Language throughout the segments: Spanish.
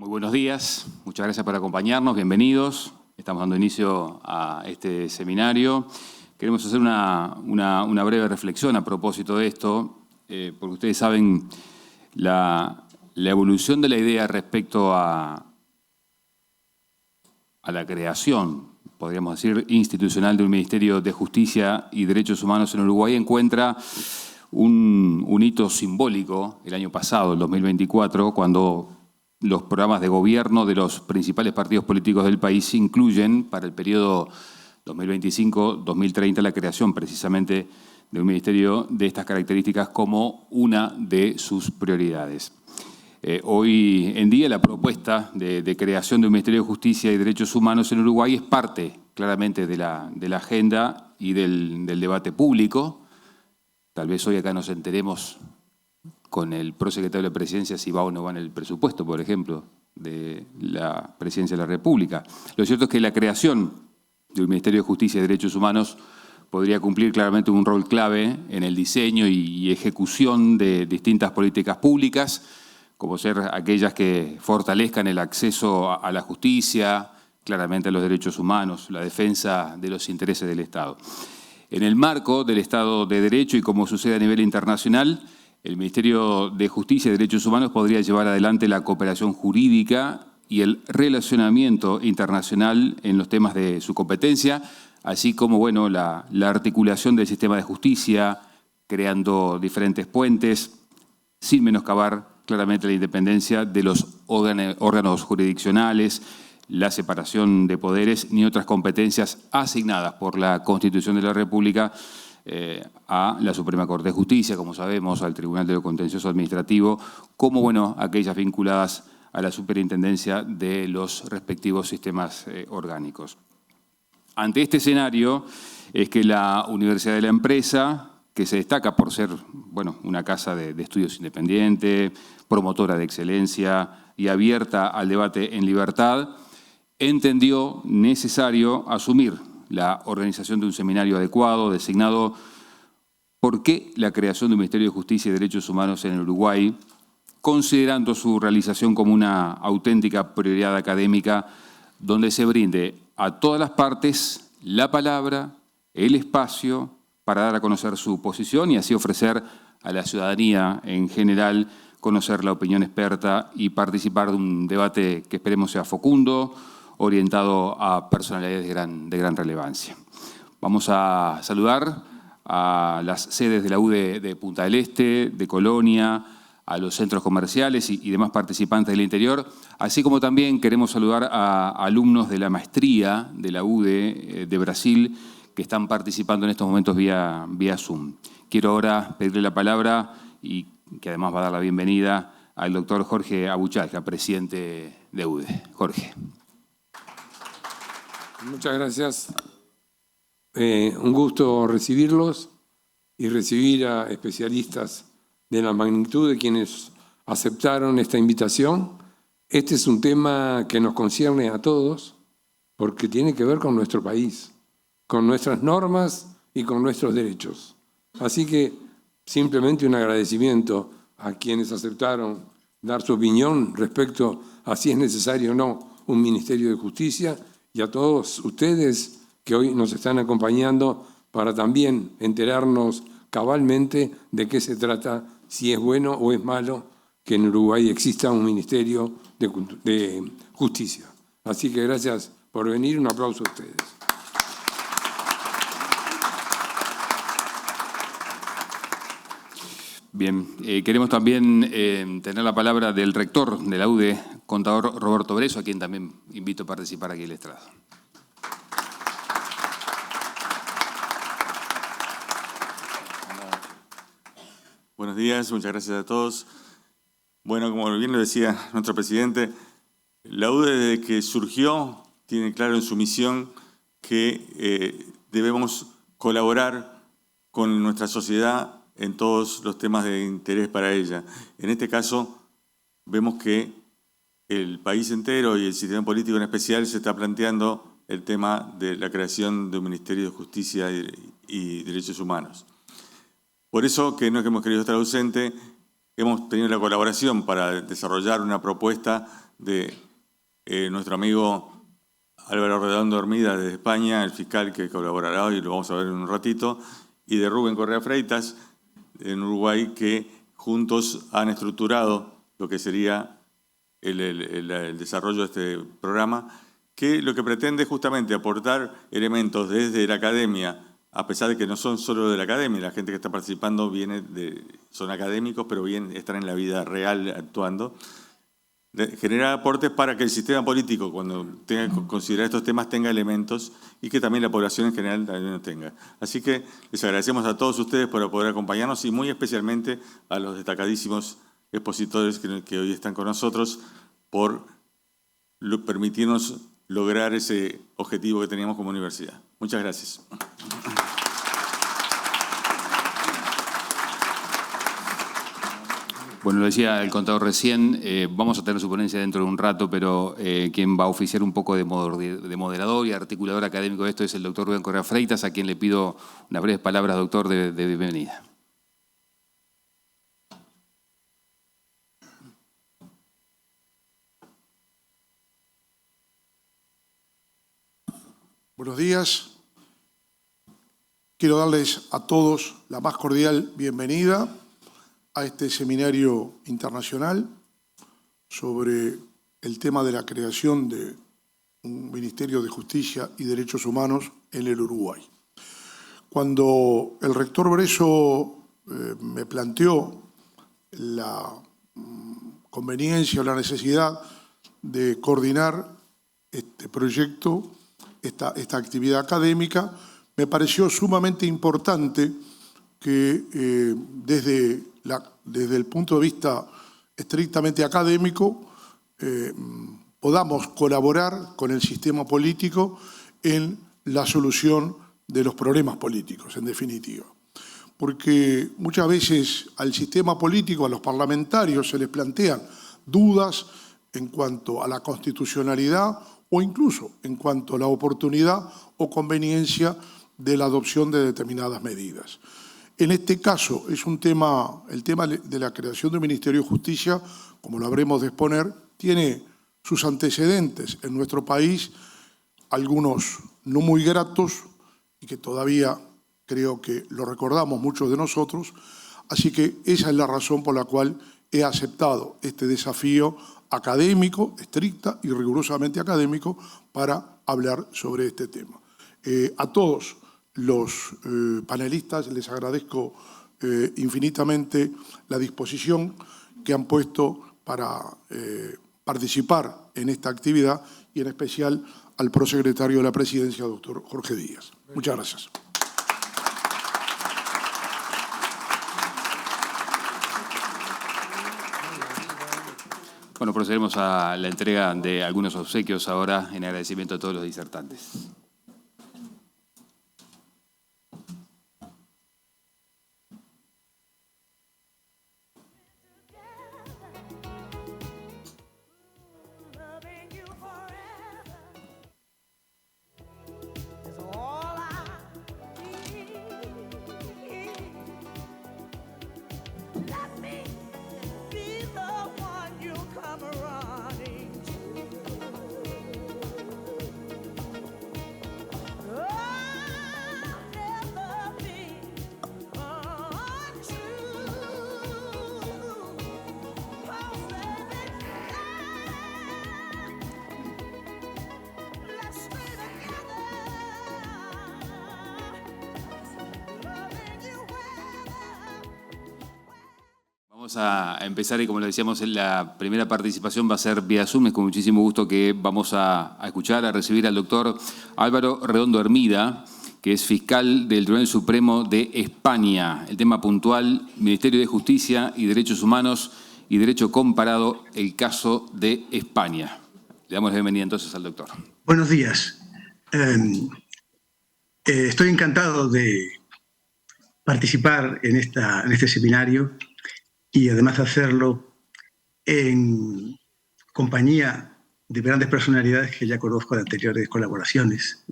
Muy buenos días, muchas gracias por acompañarnos, bienvenidos. Estamos dando inicio a este seminario. Queremos hacer una breve reflexión a propósito de esto, porque ustedes saben la evolución de la idea respecto a la creación, podríamos decir, institucional de un Ministerio de Justicia y Derechos Humanos en Uruguay encuentra un hito simbólico el año pasado, el 2024, cuando los programas de gobierno de los principales partidos políticos del país incluyen para el periodo 2025-2030 la creación precisamente de un ministerio de estas características como una de sus prioridades. Hoy en día la propuesta de creación de un Ministerio de Justicia y Derechos Humanos en Uruguay es parte claramente de la agenda y del debate público. Tal vez hoy acá nos enteremos con el prosecretario de la Presidencia si va o no va en el presupuesto, por ejemplo, de la Presidencia de la República. Lo cierto es que la creación de un Ministerio de Justicia y Derechos Humanos podría cumplir claramente un rol clave en el diseño y ejecución de distintas políticas públicas, como ser aquellas que fortalezcan el acceso a la justicia, claramente a los derechos humanos, la defensa de los intereses del Estado. En el marco del Estado de Derecho y como sucede a nivel internacional, el Ministerio de Justicia y Derechos Humanos podría llevar adelante la cooperación jurídica y el relacionamiento internacional en los temas de su competencia, así como la articulación del sistema de justicia, creando diferentes puentes, sin menoscabar claramente la independencia de los órganos jurisdiccionales, la separación de poderes ni otras competencias asignadas por la Constitución de la República a la Suprema Corte de Justicia, como sabemos, al Tribunal de lo Contencioso Administrativo, como aquellas vinculadas a la superintendencia de los respectivos sistemas orgánicos. Ante este escenario es que la Universidad de la Empresa, que se destaca por ser una casa de estudios independiente, promotora de excelencia y abierta al debate en libertad, entendió necesario asumir la organización de un seminario adecuado, designado ¿Por qué la creación de un Ministerio de Justicia y Derechos Humanos en Uruguay?, considerando su realización como una auténtica prioridad académica donde se brinde a todas las partes la palabra, el espacio para dar a conocer su posición y así ofrecer a la ciudadanía en general conocer la opinión experta y participar de un debate que esperemos sea fecundo, orientado a personalidades de gran relevancia. Vamos a saludar a las sedes de la UDE de Punta del Este, de Colonia, a los centros comerciales y demás participantes del interior, así como también queremos saludar a alumnos de la maestría de la UDE de Brasil que están participando en estos momentos vía Zoom. Quiero ahora pedirle la palabra y que además va a dar la bienvenida al doctor Jorge Abuchalka, presidente de UDE. Jorge. Muchas gracias. Un gusto recibirlos y recibir a especialistas de la magnitud de quienes aceptaron esta invitación. Este es un tema que nos concierne a todos porque tiene que ver con nuestro país, con nuestras normas y con nuestros derechos. Así que simplemente un agradecimiento a quienes aceptaron dar su opinión respecto a si es necesario o no un Ministerio de Justicia y a todos ustedes que hoy nos están acompañando para también enterarnos cabalmente de qué se trata, si es bueno o es malo que en Uruguay exista un Ministerio de Justicia. Así que gracias por venir, un aplauso a ustedes. Bien, queremos también tener la palabra del rector de la UDE, contador Roberto Breso, a quien también invito a participar aquí en el estrado. Buenos días, muchas gracias a todos. Bueno, como bien lo decía nuestro presidente, la UDE desde que surgió tiene claro en su misión que debemos colaborar con nuestra sociedad en todos los temas de interés para ella. En este caso, vemos que el país entero y el sistema político en especial se está planteando el tema de la creación de un Ministerio de Justicia y Derechos Humanos. Por eso que no es que hemos querido estar ausentes, hemos tenido la colaboración para desarrollar una propuesta de nuestro amigo Álvaro Redondo Hermida desde España, el fiscal que colaborará hoy, lo vamos a ver en un ratito, y de Rubén Correa Freitas, en Uruguay, que juntos han estructurado lo que sería el desarrollo de este programa, que lo que pretende es justamente aportar elementos desde la academia, a pesar de que no son solo de la academia, la gente que está participando son académicos, pero están en la vida real actuando, generar aportes para que el sistema político, cuando tenga que considerar estos temas, tenga elementos y que también la población en general también los tenga. Así que les agradecemos a todos ustedes por poder acompañarnos y muy especialmente a los destacadísimos expositores que hoy están con nosotros por permitirnos lograr ese objetivo que teníamos como universidad. Muchas gracias. Bueno, lo decía el contador recién, vamos a tener su ponencia dentro de un rato, pero quien va a oficiar un poco de moderador y articulador académico de esto es el doctor Rubén Correa Freitas, a quien le pido unas breves palabras, doctor, de bienvenida. Buenos días. Quiero darles a todos la más cordial bienvenida a este seminario internacional sobre el tema de la creación de un Ministerio de Justicia y Derechos Humanos en el Uruguay. Cuando el rector Bresso me planteó la conveniencia o la necesidad de coordinar este proyecto, esta actividad académica, me pareció sumamente importante que desde el punto de vista estrictamente académico podamos colaborar con el sistema político en la solución de los problemas políticos, en definitiva. Porque muchas veces al sistema político, a los parlamentarios, se les plantean dudas en cuanto a la constitucionalidad o incluso en cuanto a la oportunidad o conveniencia de la adopción de determinadas medidas. En este caso, es el tema de la creación de un Ministerio de Justicia, como lo habremos de exponer, tiene sus antecedentes en nuestro país, algunos no muy gratos y que todavía creo que lo recordamos muchos de nosotros, así que esa es la razón por la cual he aceptado este desafío académico, estricta y rigurosamente académico, para hablar sobre este tema. A todos los panelistas les agradezco infinitamente la disposición que han puesto para participar en esta actividad y en especial al prosecretario de la Presidencia, doctor Jorge Díaz. Muchas gracias. Bueno, procedemos a la entrega de algunos obsequios ahora en agradecimiento a todos los disertantes. Vamos a empezar y como lo decíamos, la primera participación va a ser vía Zoom. Es con muchísimo gusto que vamos a escuchar, a recibir al doctor Álvaro Redondo Hermida, que es fiscal del Tribunal Supremo de España. El tema puntual, Ministerio de Justicia y Derechos Humanos y Derecho Comparado, el caso de España. Le damos la bienvenida entonces al doctor. Buenos días. Estoy encantado de participar en este seminario y además hacerlo en compañía de grandes personalidades que ya conozco de anteriores colaboraciones.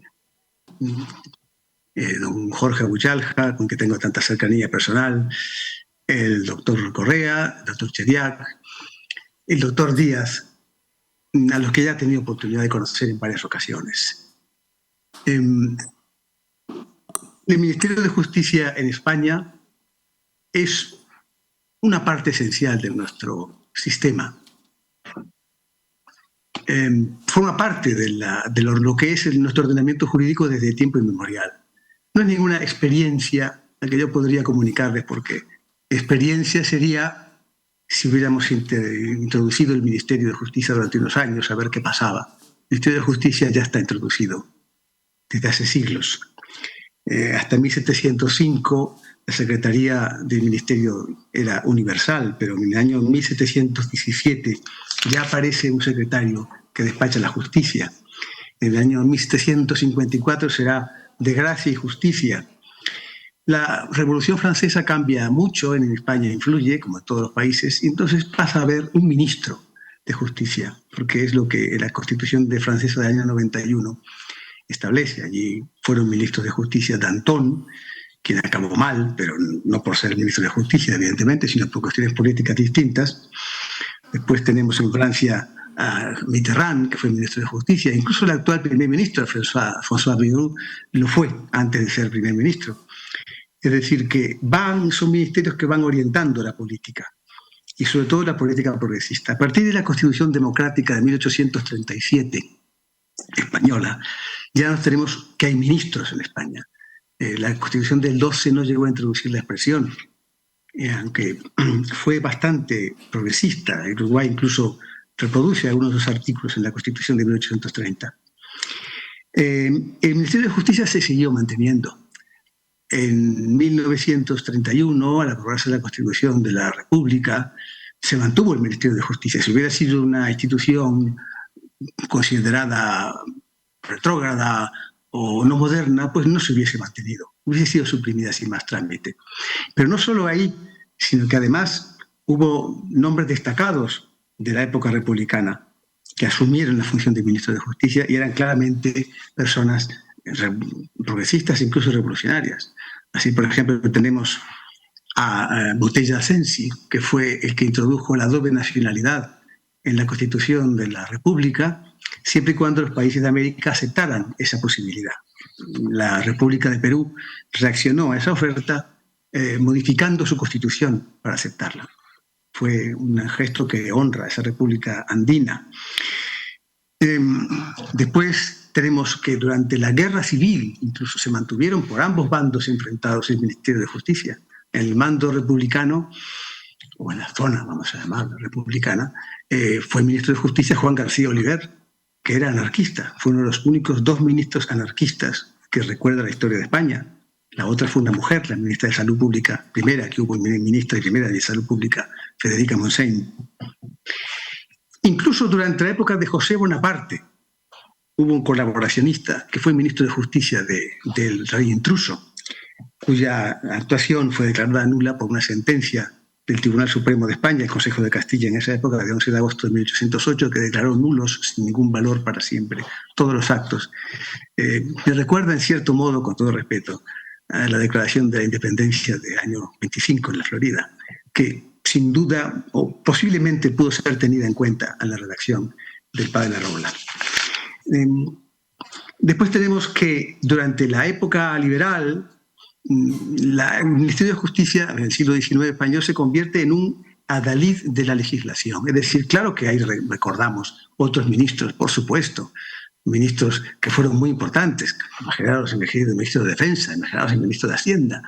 Don Jorge Abuchalja, con quien tengo tanta cercanía personal, el doctor Correa, el doctor Chediak, el doctor Díaz, a los que ya he tenido oportunidad de conocer en varias ocasiones. El Ministerio de Justicia en España es una parte esencial de nuestro sistema. Forma parte de lo que es nuestro ordenamiento jurídico desde tiempo inmemorial. No es ninguna experiencia la que yo podría comunicarles, porque experiencia sería si hubiéramos introducido el Ministerio de Justicia durante unos años, a ver qué pasaba. El Ministerio de Justicia ya está introducido desde hace siglos. Hasta 1705 la Secretaría del Ministerio era universal, pero en el año 1717 ya aparece un secretario que despacha la justicia. En el año 1754 será de gracia y justicia. La Revolución Francesa cambia mucho, en España influye, como en todos los países, y entonces pasa a haber un ministro de justicia, porque es lo que la Constitución francesa del año 91 establece. Allí fueron ministros de justicia Danton, quien acabó mal, pero no por ser ministro de justicia, evidentemente, sino por cuestiones políticas distintas. Después tenemos en Francia a Mitterrand, que fue ministro de justicia. Incluso el actual primer ministro, François Bayrou, lo fue antes de ser primer ministro. Es decir, que son ministerios que van orientando la política, y sobre todo la política progresista. A partir de la Constitución Democrática de 1837, española, ya nos tenemos que hay ministros en España. La Constitución del 12 no llegó a introducir la expresión, aunque fue bastante progresista. Uruguay incluso reproduce algunos de los artículos en la Constitución de 1830. El Ministerio de Justicia se siguió manteniendo. En 1931, al aprobarse la Constitución de la República, se mantuvo el Ministerio de Justicia. Si hubiera sido una institución considerada retrógrada o no moderna, pues no se hubiese mantenido, hubiese sido suprimida sin más trámite. Pero no solo ahí, sino que además hubo nombres destacados de la época republicana que asumieron la función de ministro de Justicia y eran claramente personas progresistas, incluso revolucionarias. Así, por ejemplo, tenemos a Botella Asensi, que fue el que introdujo la doble nacionalidad en la Constitución de la República, siempre y cuando los países de América aceptaran esa posibilidad. La República de Perú reaccionó a esa oferta modificando su constitución para aceptarla. Fue un gesto que honra a esa República andina. Después tenemos que durante la Guerra Civil incluso se mantuvieron por ambos bandos enfrentados el Ministerio de Justicia. En el mando republicano, o en la zona, vamos a llamarla, republicana, fue ministro de Justicia Juan García Oliver, que era anarquista. Fue uno de los únicos dos ministros anarquistas que recuerda la historia de España. La otra fue una mujer, la ministra de Salud Pública, primera que hubo ministra y primera de Salud Pública, Federica Montseny. Incluso durante la época de José Bonaparte hubo un colaboracionista que fue ministro de Justicia del rey intruso, cuya actuación fue declarada nula por una sentencia del Tribunal Supremo de España, el Consejo de Castilla en esa época, de 11 de agosto de 1808, que declaró nulos sin ningún valor para siempre todos los actos. Me recuerda en cierto modo, con todo respeto, a la Declaración de la Independencia del año 25 en la Florida, que sin duda o posiblemente pudo ser tenida en cuenta en la redacción del padre Larroula. Después tenemos que durante la época liberal, el Ministerio de Justicia en el siglo XIX español se convierte en un adalid de la legislación. Es decir, claro que ahí recordamos otros ministros, por supuesto, ministros que fueron muy importantes, imaginaros el ministro de Defensa, imaginaros el ministro de Hacienda.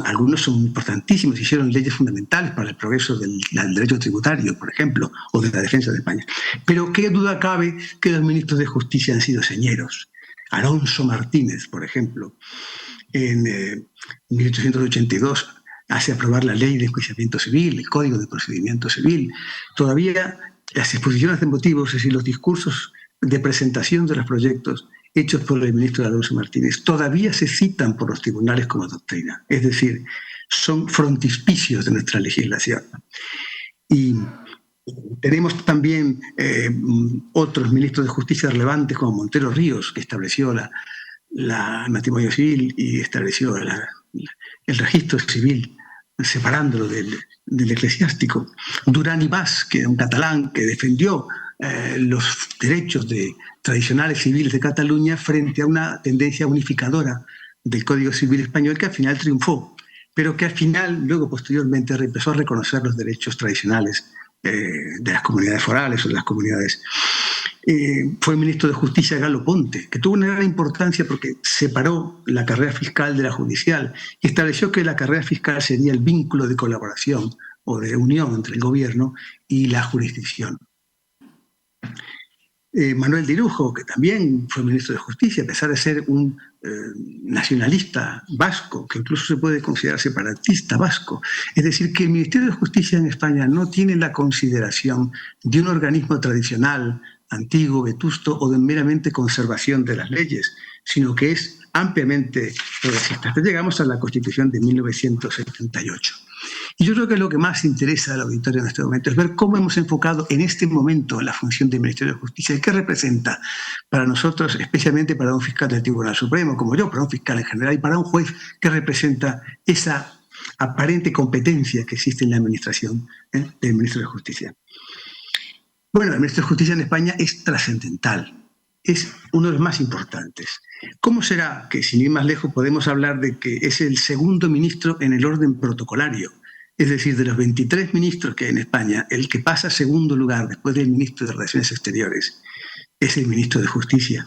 Algunos son importantísimos, hicieron leyes fundamentales para el progreso del derecho tributario, por ejemplo, o de la defensa de España. Pero qué duda cabe que los ministros de Justicia han sido señeros. Alonso Martínez, por ejemplo, en 1882 hace aprobar la ley de enjuiciamiento civil, el Código de Procedimiento Civil. Todavía las exposiciones de motivos, es decir, los discursos de presentación de los proyectos hechos por el ministro Alonso Martínez, todavía se citan por los tribunales como doctrina. Es decir, son frontispicios de nuestra legislación. Y tenemos también otros ministros de justicia relevantes como Montero Ríos, que estableció el matrimonio civil y estableció el registro civil, separándolo del eclesiástico. Durán y Bas, que era un catalán que defendió los derechos tradicionales civiles de Cataluña frente a una tendencia unificadora del Código Civil español que al final triunfó, pero que al final, luego posteriormente, empezó a reconocer los derechos tradicionales de las comunidades forales o de las comunidades. Fue el ministro de Justicia Galo Ponte, que tuvo una gran importancia porque separó la carrera fiscal de la judicial y estableció que la carrera fiscal sería el vínculo de colaboración o de unión entre el gobierno y la jurisdicción. Manuel de Irujo, que también fue ministro de Justicia, a pesar de ser un nacionalista vasco, que incluso se puede considerar separatista vasco. Es decir, que el Ministerio de Justicia en España no tiene la consideración de un organismo tradicional, antiguo, vetusto o de meramente conservación de las leyes, sino que es ampliamente progresista. Hasta llegamos a la Constitución de 1978. Y yo creo que lo que más interesa al auditorio en este momento es ver cómo hemos enfocado en este momento la función del Ministerio de Justicia y qué representa para nosotros, especialmente para un fiscal del Tribunal Supremo, como yo, para un fiscal en general y para un juez, qué representa esa aparente competencia que existe en la administración del Ministro de Justicia. Bueno, el Ministro de Justicia en España es trascendental, es uno de los más importantes. ¿Cómo será que, sin ir más lejos, podemos hablar de que es el segundo ministro en el orden protocolario? Es decir, de los 23 ministros que hay en España, el que pasa a segundo lugar después del ministro de Relaciones Exteriores es el ministro de Justicia.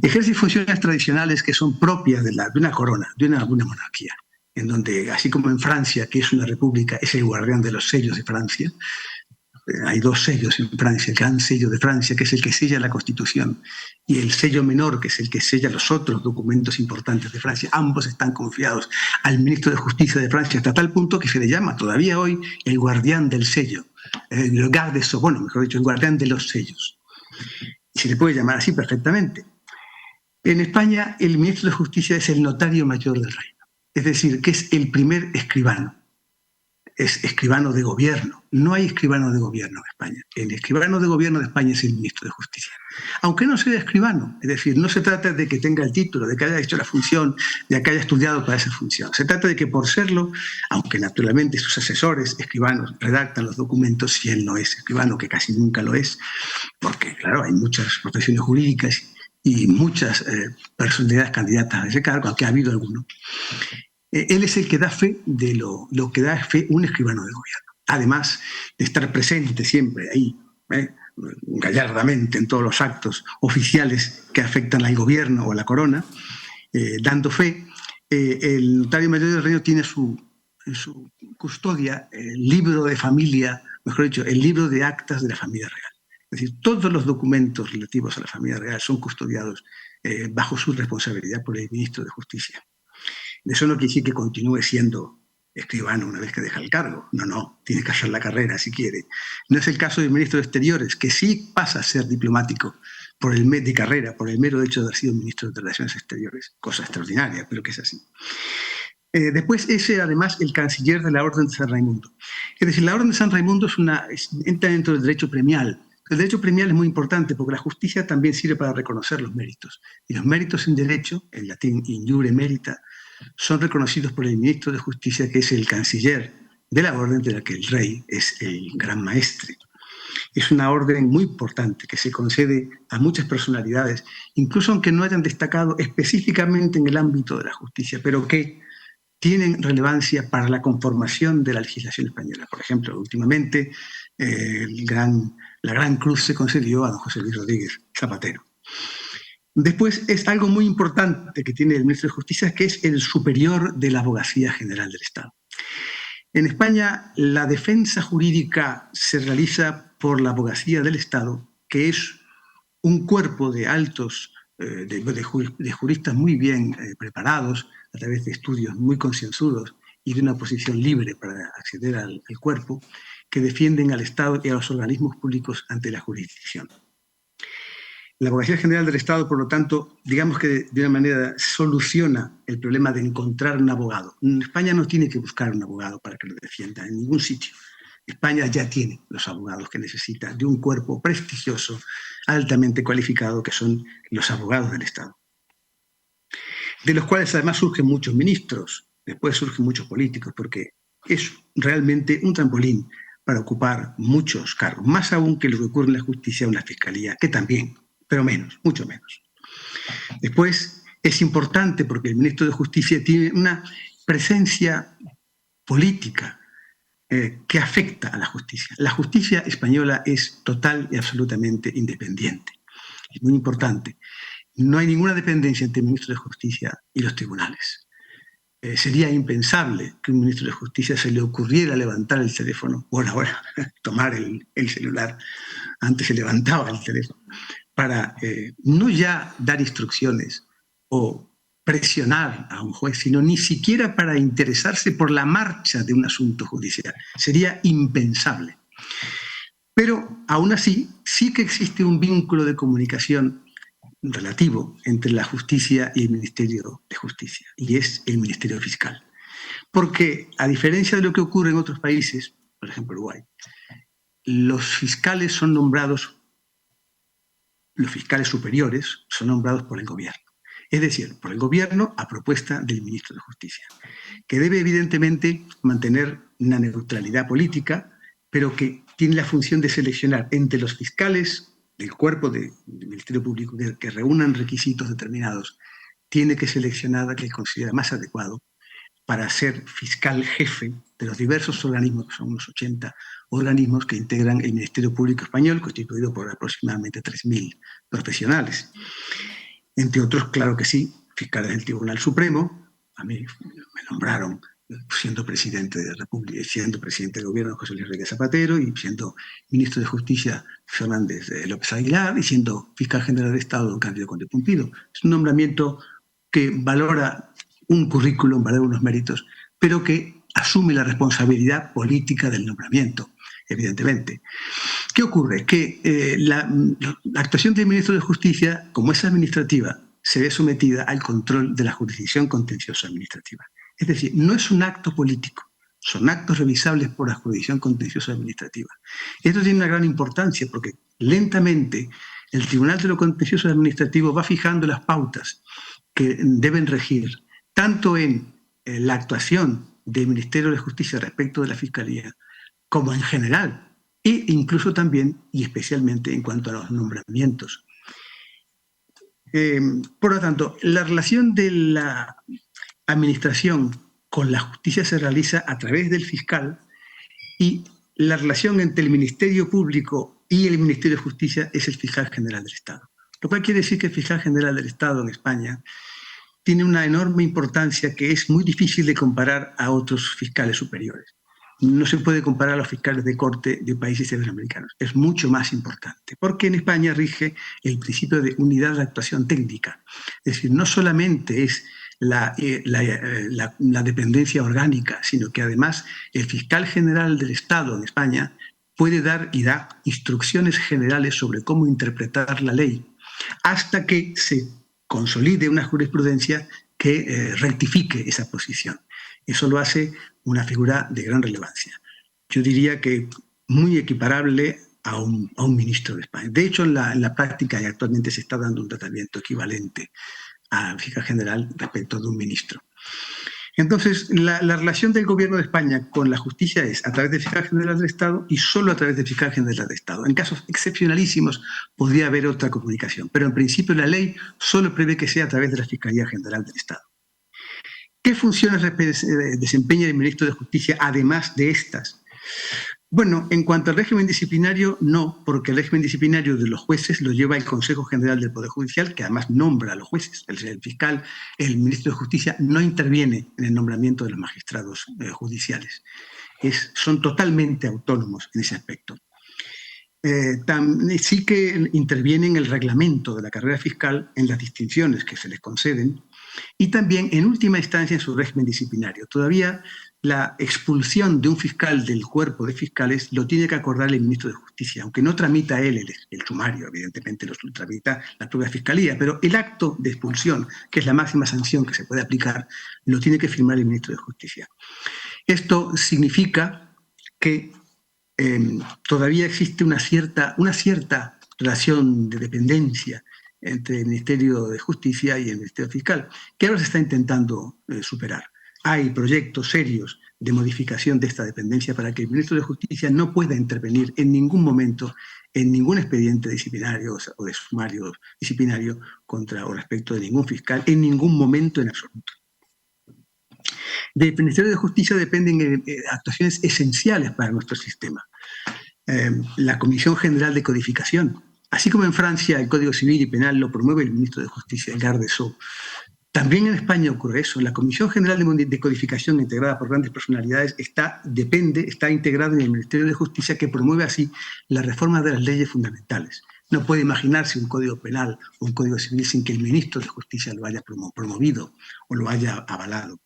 Ejerce funciones tradicionales que son propias de una corona, de una monarquía, en donde, así como en Francia, que es una república, es el guardián de los sellos de Francia. Hay dos sellos en Francia, el gran sello de Francia, que es el que sella la Constitución, y el sello menor, que es el que sella los otros documentos importantes de Francia. Ambos están confiados al ministro de Justicia de Francia, hasta tal punto que se le llama todavía hoy el guardián del sello, el garde, bueno, mejor dicho, el guardián de los sellos. Y se le puede llamar así perfectamente. En España, el ministro de Justicia es el notario mayor del reino, es decir, que es el primer escribano. Es escribano de gobierno. No hay escribano de gobierno en España. El escribano de gobierno de España es el ministro de Justicia. Aunque no sea escribano, es decir, no se trata de que tenga el título, de que haya hecho la función, de que haya estudiado para esa función. Se trata de que por serlo, aunque naturalmente sus asesores escribanos redactan los documentos, si él no es escribano, que casi nunca lo es, porque claro, hay muchas profesiones jurídicas y muchas personalidades candidatas a ese cargo, aunque ha habido alguno. Él es el que da fe de lo que da fe un escribano de gobierno. Además de estar presente siempre ahí, gallardamente en todos los actos oficiales que afectan al gobierno o a la corona, dando fe, el notario mayor del reino tiene en su custodia el libro de familia, mejor dicho, el libro de actas de la familia real. Es decir, todos los documentos relativos a la familia real son custodiados bajo su responsabilidad por el ministro de Justicia. Eso no quiere decir que continúe siendo escribano una vez que deja el cargo. No, tiene que hacer la carrera si quiere. No es el caso del ministro de Exteriores, que sí pasa a ser diplomático de carrera, por el mero hecho de haber sido ministro de Relaciones Exteriores. Cosa extraordinaria, pero que es así. Después es además el canciller de la Orden de San Raimundo. Es decir, la Orden de San Raimundo entra dentro del derecho premial. El derecho premial es muy importante porque la justicia también sirve para reconocer los méritos. Y los méritos en derecho, en latín in iure merita, son reconocidos por el ministro de Justicia, que es el canciller de la orden de la que el rey es el gran maestre. Es una orden muy importante que se concede a muchas personalidades, incluso aunque no hayan destacado específicamente en el ámbito de la justicia, pero que tienen relevancia para la conformación de la legislación española. Por ejemplo, últimamente la Gran Cruz se concedió a don José Luis Rodríguez Zapatero. Después es algo muy importante que tiene el ministro de Justicia, que es el superior de la Abogacía General del Estado. En España, la defensa jurídica se realiza por la Abogacía del Estado, que es un cuerpo de altos, de juristas muy bien preparados, a través de estudios muy concienzudos y de una posición libre para acceder al cuerpo, que defienden al Estado y a los organismos públicos ante la jurisdicción. La Abogacía General del Estado, por lo tanto, digamos que de una manera soluciona el problema de encontrar un abogado. En España no tiene que buscar un abogado para que lo defienda en ningún sitio. España ya tiene los abogados que necesita de un cuerpo prestigioso, altamente cualificado, que son los abogados del Estado. De los cuales además surgen muchos ministros, después surgen muchos políticos, porque es realmente un trampolín para ocupar muchos cargos, más aún que lo que ocurre en la justicia o en la fiscalía, que también, pero menos, mucho menos. Después, es importante porque el ministro de Justicia tiene una presencia política que afecta a la justicia. La justicia española es total y absolutamente independiente. Es muy importante. No hay ninguna dependencia entre el ministro de Justicia y los tribunales. Sería impensable que a un ministro de Justicia se le ocurriera levantar el teléfono, bueno, ahora tomar el celular, antes se levantaba el teléfono, para no ya dar instrucciones o presionar a un juez, sino ni siquiera para interesarse por la marcha de un asunto judicial. Sería impensable. Pero aún así, sí que existe un vínculo de comunicación relativo entre la justicia y el Ministerio de Justicia, y es el Ministerio Fiscal. Porque, a diferencia de lo que ocurre en otros países, por ejemplo Uruguay, los fiscales son nombrados, los fiscales superiores son nombrados por el gobierno. Es decir, por el gobierno a propuesta del ministro de Justicia, que debe evidentemente mantener una neutralidad política, pero que tiene la función de seleccionar entre los fiscales del cuerpo del Ministerio Público que reúnan requisitos determinados, tiene que seleccionar a que considera más adecuado para ser fiscal jefe de los diversos organismos, que son unos 80 organismos que integran el Ministerio Público Español, constituido por aproximadamente 3.000 profesionales. Entre otros, claro que sí, fiscales del Tribunal Supremo. A mí me nombraron siendo presidente de la República, siendo presidente del gobierno José Luis Rodríguez Zapatero, y siendo ministro de Justicia Fernández López Aguilar, y siendo fiscal general de Estado don Cándido Conde Pumpido. Es un nombramiento que valora un currículum, valora unos méritos, pero que asume la responsabilidad política del nombramiento, evidentemente. ¿Qué ocurre? Que la actuación del ministro de Justicia, como es administrativa, se ve sometida al control de la jurisdicción contenciosa administrativa. Es decir, no es un acto político, son actos revisables por la jurisdicción contenciosa administrativa. Esto tiene una gran importancia porque lentamente el Tribunal de lo Contencioso Administrativo va fijando las pautas que deben regir tanto en la actuación del Ministerio de Justicia respecto de la Fiscalía, como en general, e incluso también y especialmente en cuanto a los nombramientos. Por lo tanto, la relación de la administración con la justicia se realiza a través del fiscal, y la relación entre el Ministerio Público y el Ministerio de Justicia es el fiscal general del Estado. Lo cual quiere decir que el fiscal general del Estado en España tiene una enorme importancia que es muy difícil de comparar a otros fiscales superiores. No se puede comparar a los fiscales de corte de países iberoamericanos. Es mucho más importante, porque en España rige el principio de unidad de actuación técnica. Es decir, no solamente es la dependencia orgánica, sino que además el fiscal general del Estado en España puede dar y da instrucciones generales sobre cómo interpretar la ley, hasta que se consolide una jurisprudencia que rectifique esa posición. Eso lo hace una figura de gran relevancia. Yo diría que muy equiparable a un ministro de España. De hecho, en la práctica y actualmente se está dando un tratamiento equivalente al fiscal general respecto de un ministro. Entonces, la relación del gobierno de España con la justicia es a través del fiscal general del Estado y solo a través del fiscal general del Estado. En casos excepcionalísimos podría haber otra comunicación, pero en principio la ley solo prevé que sea a través de la Fiscalía General del Estado. ¿Qué funciones desempeña el ministro de Justicia además de estas? Bueno, en cuanto al régimen disciplinario, no, porque el régimen disciplinario de los jueces lo lleva el Consejo General del Poder Judicial, que además nombra a los jueces. El fiscal, el ministro de Justicia, no interviene en el nombramiento de los magistrados judiciales. Son totalmente autónomos en ese aspecto. Sí que interviene en el reglamento de la carrera fiscal, en las distinciones que se les conceden, y también, en última instancia, en su régimen disciplinario. Todavía la expulsión de un fiscal del cuerpo de fiscales lo tiene que acordar el ministro de Justicia, aunque no tramita él el sumario, evidentemente lo tramita la propia Fiscalía, pero el acto de expulsión, que es la máxima sanción que se puede aplicar, lo tiene que firmar el ministro de Justicia. Esto significa que todavía existe una cierta relación de dependencia entre el Ministerio de Justicia y el Ministerio Fiscal, que ahora se está intentando superar. Hay proyectos serios de modificación de esta dependencia para que el ministro de Justicia no pueda intervenir en ningún momento en ningún expediente disciplinario o de sumario disciplinario contra o respecto de ningún fiscal en ningún momento en absoluto. Del Ministerio de Justicia dependen actuaciones esenciales para nuestro sistema. La Comisión General de Codificación, así como en Francia el Código Civil y Penal lo promueve el ministro de Justicia, el garde Sceaux. También en España ocurre eso. La Comisión General de Codificación, integrada por grandes personalidades, está integrada en el Ministerio de Justicia, que promueve así la reforma de las leyes fundamentales. No puede imaginarse un Código Penal o un Código Civil sin que el ministro de Justicia lo haya promovido o lo haya avalado.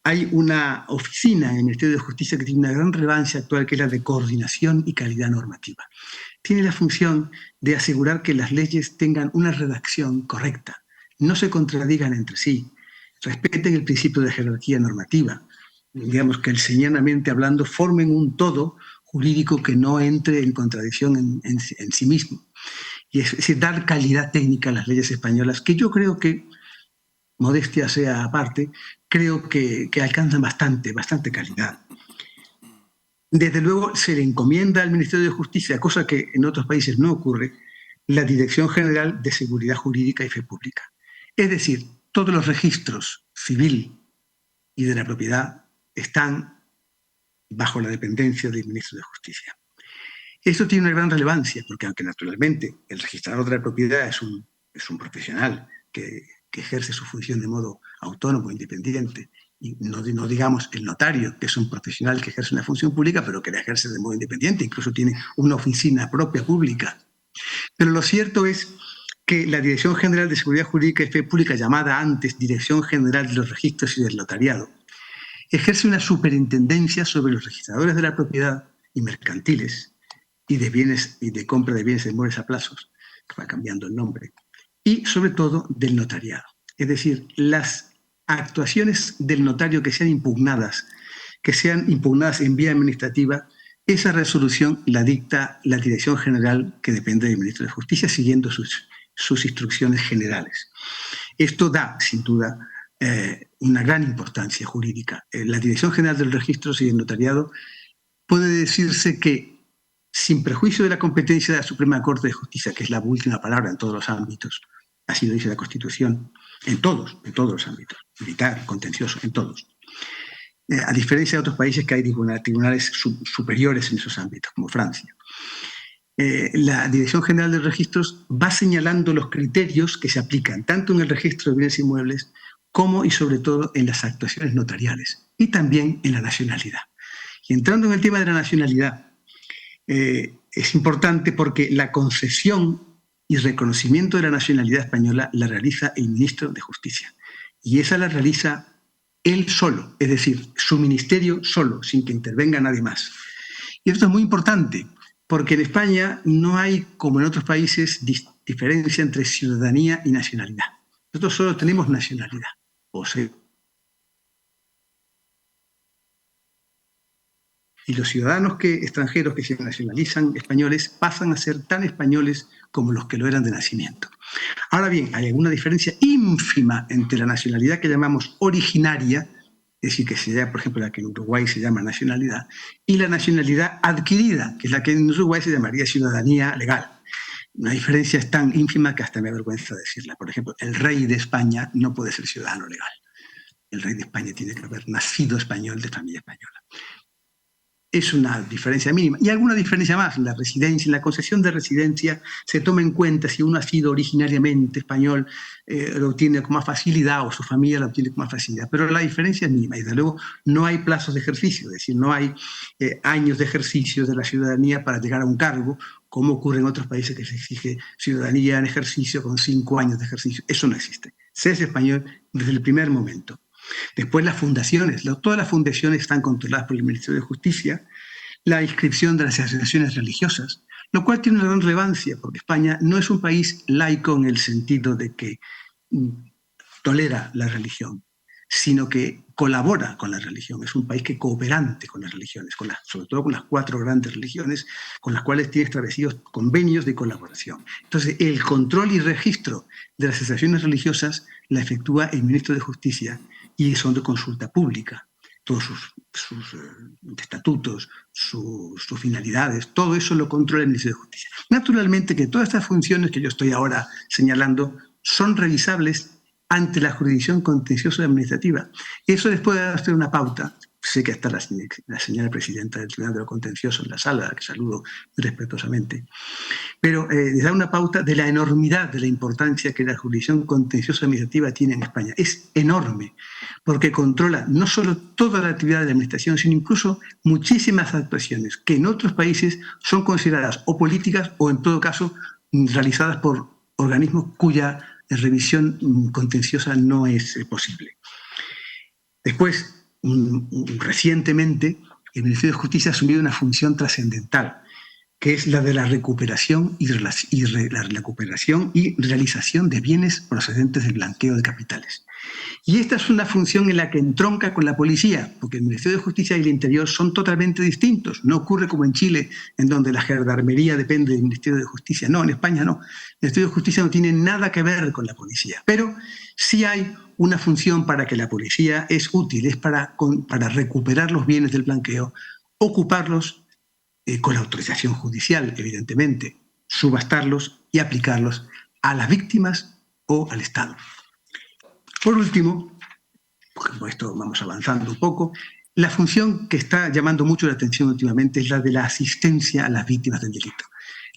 Hay una oficina en el Ministerio de Justicia que tiene una gran relevancia actual, que es la de coordinación y calidad normativa. Tiene la función de asegurar que las leyes tengan una redacción correcta, no se contradigan entre sí, respeten el principio de jerarquía normativa, digamos que señalamente hablando formen un todo jurídico que no entre en contradicción en sí mismo. Y es decir, dar calidad técnica a las leyes españolas, que yo creo que, modestia sea aparte, creo que alcanzan bastante calidad. Desde luego se le encomienda al Ministerio de Justicia, cosa que en otros países no ocurre, la Dirección General de Seguridad Jurídica y Fe Pública. Es decir, todos los registros civil y de la propiedad están bajo la dependencia del Ministro de Justicia. Esto tiene una gran relevancia, porque aunque naturalmente el registrador de la propiedad es un profesional que ejerce su función de modo autónomo, independiente, y no digamos el notario, que es un profesional que ejerce una función pública, pero que la ejerce de modo independiente, incluso tiene una oficina propia pública. Pero lo cierto es que la Dirección General de Seguridad Jurídica y Fe Pública, llamada antes Dirección General de los Registros y del Notariado, ejerce una superintendencia sobre los registradores de la propiedad y mercantiles y de bienes y de compra de bienes de inmuebles a plazos, que va cambiando el nombre, y sobre todo del notariado. Es decir, las actuaciones del notario que sean impugnadas en vía administrativa, esa resolución la dicta la Dirección General, que depende del Ministro de Justicia, siguiendo sus instrucciones generales. Esto da, sin duda, una gran importancia jurídica. La Dirección General de los Registros y del Notariado puede decirse que, sin perjuicio de la competencia de la Suprema Corte de Justicia, que es la última palabra en todos los ámbitos, así lo dice la Constitución, en todos los ámbitos, militar, contencioso, en todos. A diferencia de otros países que hay tribunales superiores en esos ámbitos, como Francia. La Dirección General de Registros va señalando los criterios que se aplican tanto en el registro de bienes inmuebles como y sobre todo en las actuaciones notariales y también en la nacionalidad. Y entrando en el tema de la nacionalidad, es importante porque la concesión y reconocimiento de la nacionalidad española la realiza el Ministro de Justicia. Y esa la realiza él solo, es decir, su ministerio solo, sin que intervenga nadie más. Y esto es muy importante, porque en España no hay, como en otros países, diferencia entre ciudadanía y nacionalidad. Nosotros solo tenemos nacionalidad. O sea, y los ciudadanos extranjeros que se nacionalizan españoles pasan a ser tan españoles como los que lo eran de nacimiento. Ahora bien, hay alguna diferencia ínfima entre la nacionalidad que llamamos originaria, es decir, que se llama, por ejemplo, la que en Uruguay se llama nacionalidad, y la nacionalidad adquirida, que es la que en Uruguay se llamaría ciudadanía legal. Una diferencia es tan ínfima que hasta me avergüenza decirla. Por ejemplo, el rey de España no puede ser ciudadano legal. El rey de España tiene que haber nacido español de familia española. Es una diferencia mínima. Y alguna diferencia más. En la residencia, en la concesión de residencia, se toma en cuenta si uno ha sido originariamente español, lo obtiene con más facilidad, o su familia lo obtiene con más facilidad. Pero la diferencia es mínima. Y desde luego no hay plazos de ejercicio, es decir, no hay años de ejercicio de la ciudadanía para llegar a un cargo, como ocurre en otros países que se exige ciudadanía en ejercicio con 5 años de ejercicio. Eso no existe. Se es español desde el primer momento. Después las fundaciones, todas las fundaciones están controladas por el Ministerio de Justicia, la inscripción de las asociaciones religiosas, lo cual tiene una gran relevancia, porque España no es un país laico en el sentido de que tolera la religión, sino que colabora con la religión. Es un país que cooperante con las religiones, sobre todo con las 4 grandes religiones, con las cuales tiene establecidos convenios de colaboración. Entonces, el control y registro de las asociaciones religiosas la efectúa el Ministro de Justicia, y son de consulta pública. todos sus estatutos, sus finalidades, todo eso lo controla el Ministerio de Justicia. Naturalmente que todas estas funciones que yo estoy ahora señalando son revisables ante la jurisdicción contenciosa administrativa. Eso les puede dar una pauta. Sé que está la señora presidenta del Tribunal de lo Contencioso en la sala, a la que saludo muy respetuosamente, pero les da una pauta de la enormidad de la importancia que la jurisdicción contenciosa administrativa tiene en España. Es enorme, porque controla no solo toda la actividad de la administración, sino incluso muchísimas actuaciones que en otros países son consideradas o políticas o, en todo caso, realizadas por organismos cuya revisión contenciosa no es posible. Después, recientemente, el Ministerio de Justicia ha asumido una función trascendental, que es la de la recuperación y realización de bienes procedentes del blanqueo de capitales. Y esta es una función en la que entronca con la policía, porque el Ministerio de Justicia y el Interior son totalmente distintos. No ocurre como en Chile, en donde la gendarmería depende del Ministerio de Justicia. No, en España no. El Ministerio de Justicia no tiene nada que ver con la policía. Pero sí hay una función para que la policía es útil, es para recuperar los bienes del blanqueo, ocuparlos con la autorización judicial, evidentemente, subastarlos y aplicarlos a las víctimas o al Estado. Por último, porque con esto vamos avanzando un poco, la función que está llamando mucho la atención últimamente es la de la asistencia a las víctimas del delito.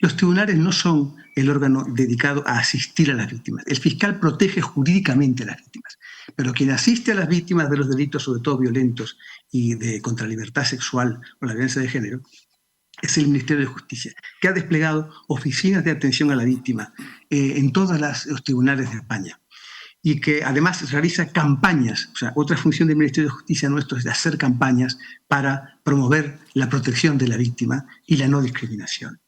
Los tribunales no son el órgano dedicado a asistir a las víctimas. El fiscal protege jurídicamente a las víctimas, pero quien asiste a las víctimas de los delitos, sobre todo violentos y contra la libertad sexual o la violencia de género, es el Ministerio de Justicia, que ha desplegado oficinas de atención a la víctima en todos los tribunales de España, y que además realiza campañas. O sea, otra función del Ministerio de Justicia nuestro es de hacer campañas para promover la protección de la víctima y la no discriminación.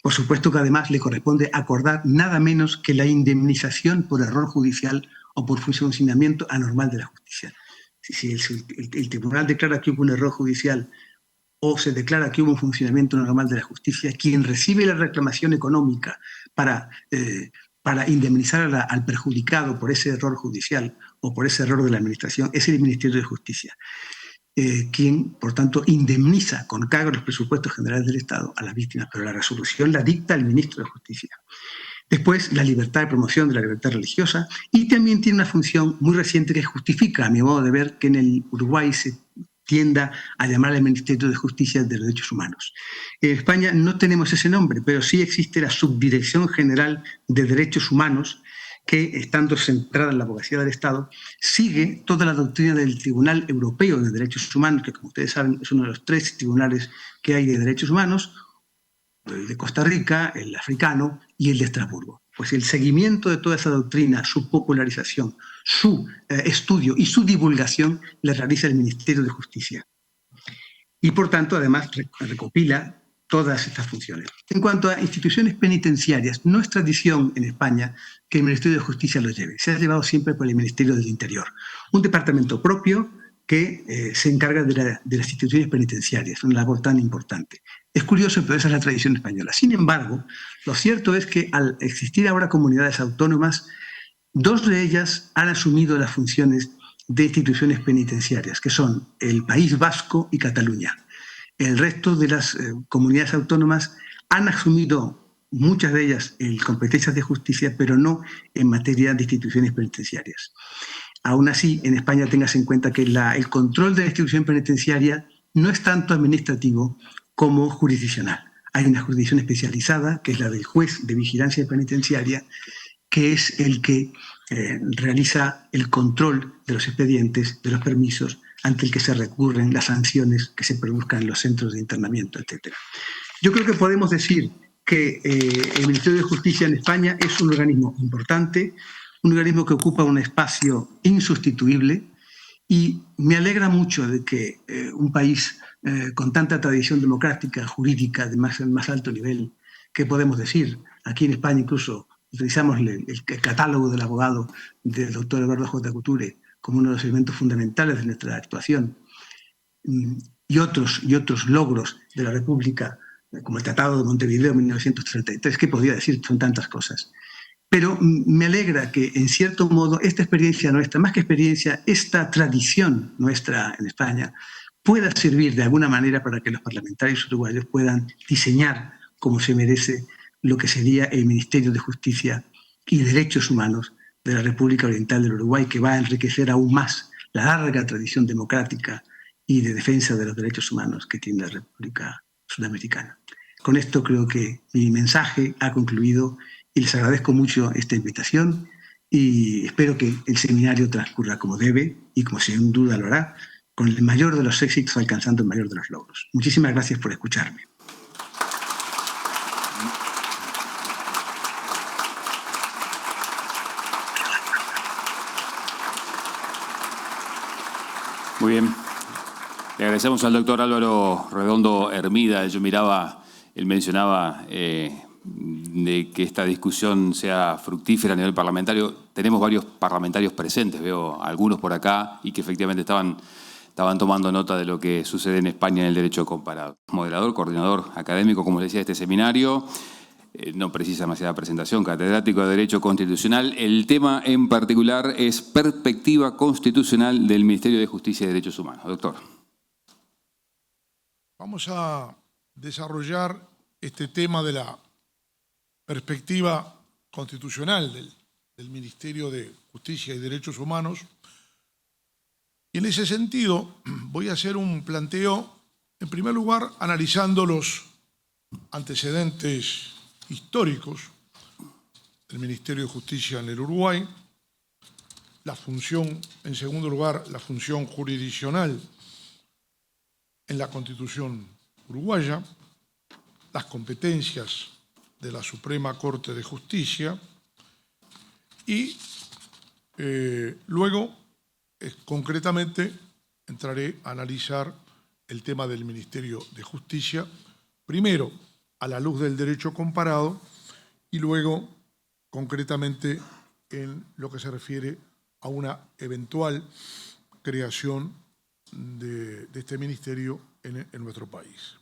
Por supuesto que además le corresponde acordar nada menos que la indemnización por error judicial o por funcionamiento anormal de la justicia. Si el tribunal declara que hubo un error judicial o se declara que hubo un funcionamiento normal de la justicia, quien recibe la reclamación económica para indemnizar al perjudicado por ese error judicial o por ese error de la administración es el Ministerio de Justicia, quien, por tanto, indemniza con cargo a los presupuestos generales del Estado a las víctimas, pero la resolución la dicta el Ministro de Justicia. Después, la libertad de promoción de la libertad religiosa, y también tiene una función muy reciente que justifica, a mi modo de ver, que en el Uruguay se tienda a llamar al Ministerio de Justicia de los Derechos Humanos. En España no tenemos ese nombre, pero sí existe la Subdirección General de Derechos Humanos, que, estando centrada en la abogacía del Estado, sigue toda la doctrina del Tribunal Europeo de Derechos Humanos, que, como ustedes saben, es uno de los 3 tribunales que hay de derechos humanos, el de Costa Rica, el africano y el de Estrasburgo. Pues el seguimiento de toda esa doctrina, su popularización, su estudio y su divulgación la realiza el Ministerio de Justicia. Y, por tanto, además recopila todas estas funciones. En cuanto a instituciones penitenciarias, no es tradición en España que el Ministerio de Justicia lo lleve. Se ha llevado siempre por el Ministerio del Interior. Un departamento propio que se encarga de las instituciones penitenciarias, una labor tan importante. Es curioso, pero esa es la tradición española. Sin embargo, lo cierto es que al existir ahora comunidades autónomas, 2 de ellas han asumido las funciones de instituciones penitenciarias, que son el País Vasco y Cataluña. El resto de las comunidades autónomas han asumido, muchas de ellas, competencias de justicia, pero no en materia de instituciones penitenciarias. Aún así, en España tengas en cuenta que el control de la institución penitenciaria no es tanto administrativo como jurisdiccional. Hay una jurisdicción especializada, que es la del juez de vigilancia penitenciaria, que es el que realiza el control de los expedientes, de los permisos, ante el que se recurren las sanciones que se produzcan en los centros de internamiento, etc. Yo creo que podemos decir que el Ministerio de Justicia en España es un organismo importante, un organismo que ocupa un espacio insustituible, y me alegra mucho de que un país con tanta tradición democrática, jurídica, de más alto nivel, que podemos decir, aquí en España incluso utilizamos el catálogo del abogado del doctor Eduardo J. Couture como uno de los elementos fundamentales de nuestra actuación, y otros logros de la República, como el Tratado de Montevideo en 1933, ¿qué podría decir? Son tantas cosas. Pero me alegra que, en cierto modo, esta experiencia nuestra, más que experiencia, esta tradición nuestra en España, pueda servir de alguna manera para que los parlamentarios uruguayos puedan diseñar como se merece lo que sería el Ministerio de Justicia y Derechos Humanos de la República Oriental del Uruguay, que va a enriquecer aún más la larga tradición democrática y de defensa de los derechos humanos que tiene la República Sudamericana. Con esto creo que mi mensaje ha concluido y les agradezco mucho esta invitación y espero que el seminario transcurra como debe y como sin duda lo hará, con el mayor de los éxitos, alcanzando el mayor de los logros. Muchísimas gracias por escucharme. Muy bien. Le agradecemos al doctor Álvaro Redondo Hermida. Yo miraba, él mencionaba de que esta discusión sea fructífera a nivel parlamentario. Tenemos varios parlamentarios presentes, veo algunos por acá, y que efectivamente estaban tomando nota de lo que sucede en España en el derecho comparado. Moderador, coordinador académico, como les decía, de este seminario. No precisa demasiada presentación, catedrático de Derecho Constitucional. El tema en particular es perspectiva constitucional del Ministerio de Justicia y Derechos Humanos. Doctor. Vamos a desarrollar este tema de la perspectiva constitucional del Ministerio de Justicia y Derechos Humanos. Y en ese sentido voy a hacer un planteo, en primer lugar, analizando los antecedentes históricos del Ministerio de Justicia en el Uruguay, la función, en segundo lugar, la función jurisdiccional en la Constitución uruguaya, las competencias de la Suprema Corte de Justicia y luego, concretamente, entraré a analizar el tema del Ministerio de Justicia, primero a la luz del derecho comparado y luego, concretamente, en lo que se refiere a una eventual creación de este ministerio en nuestro país.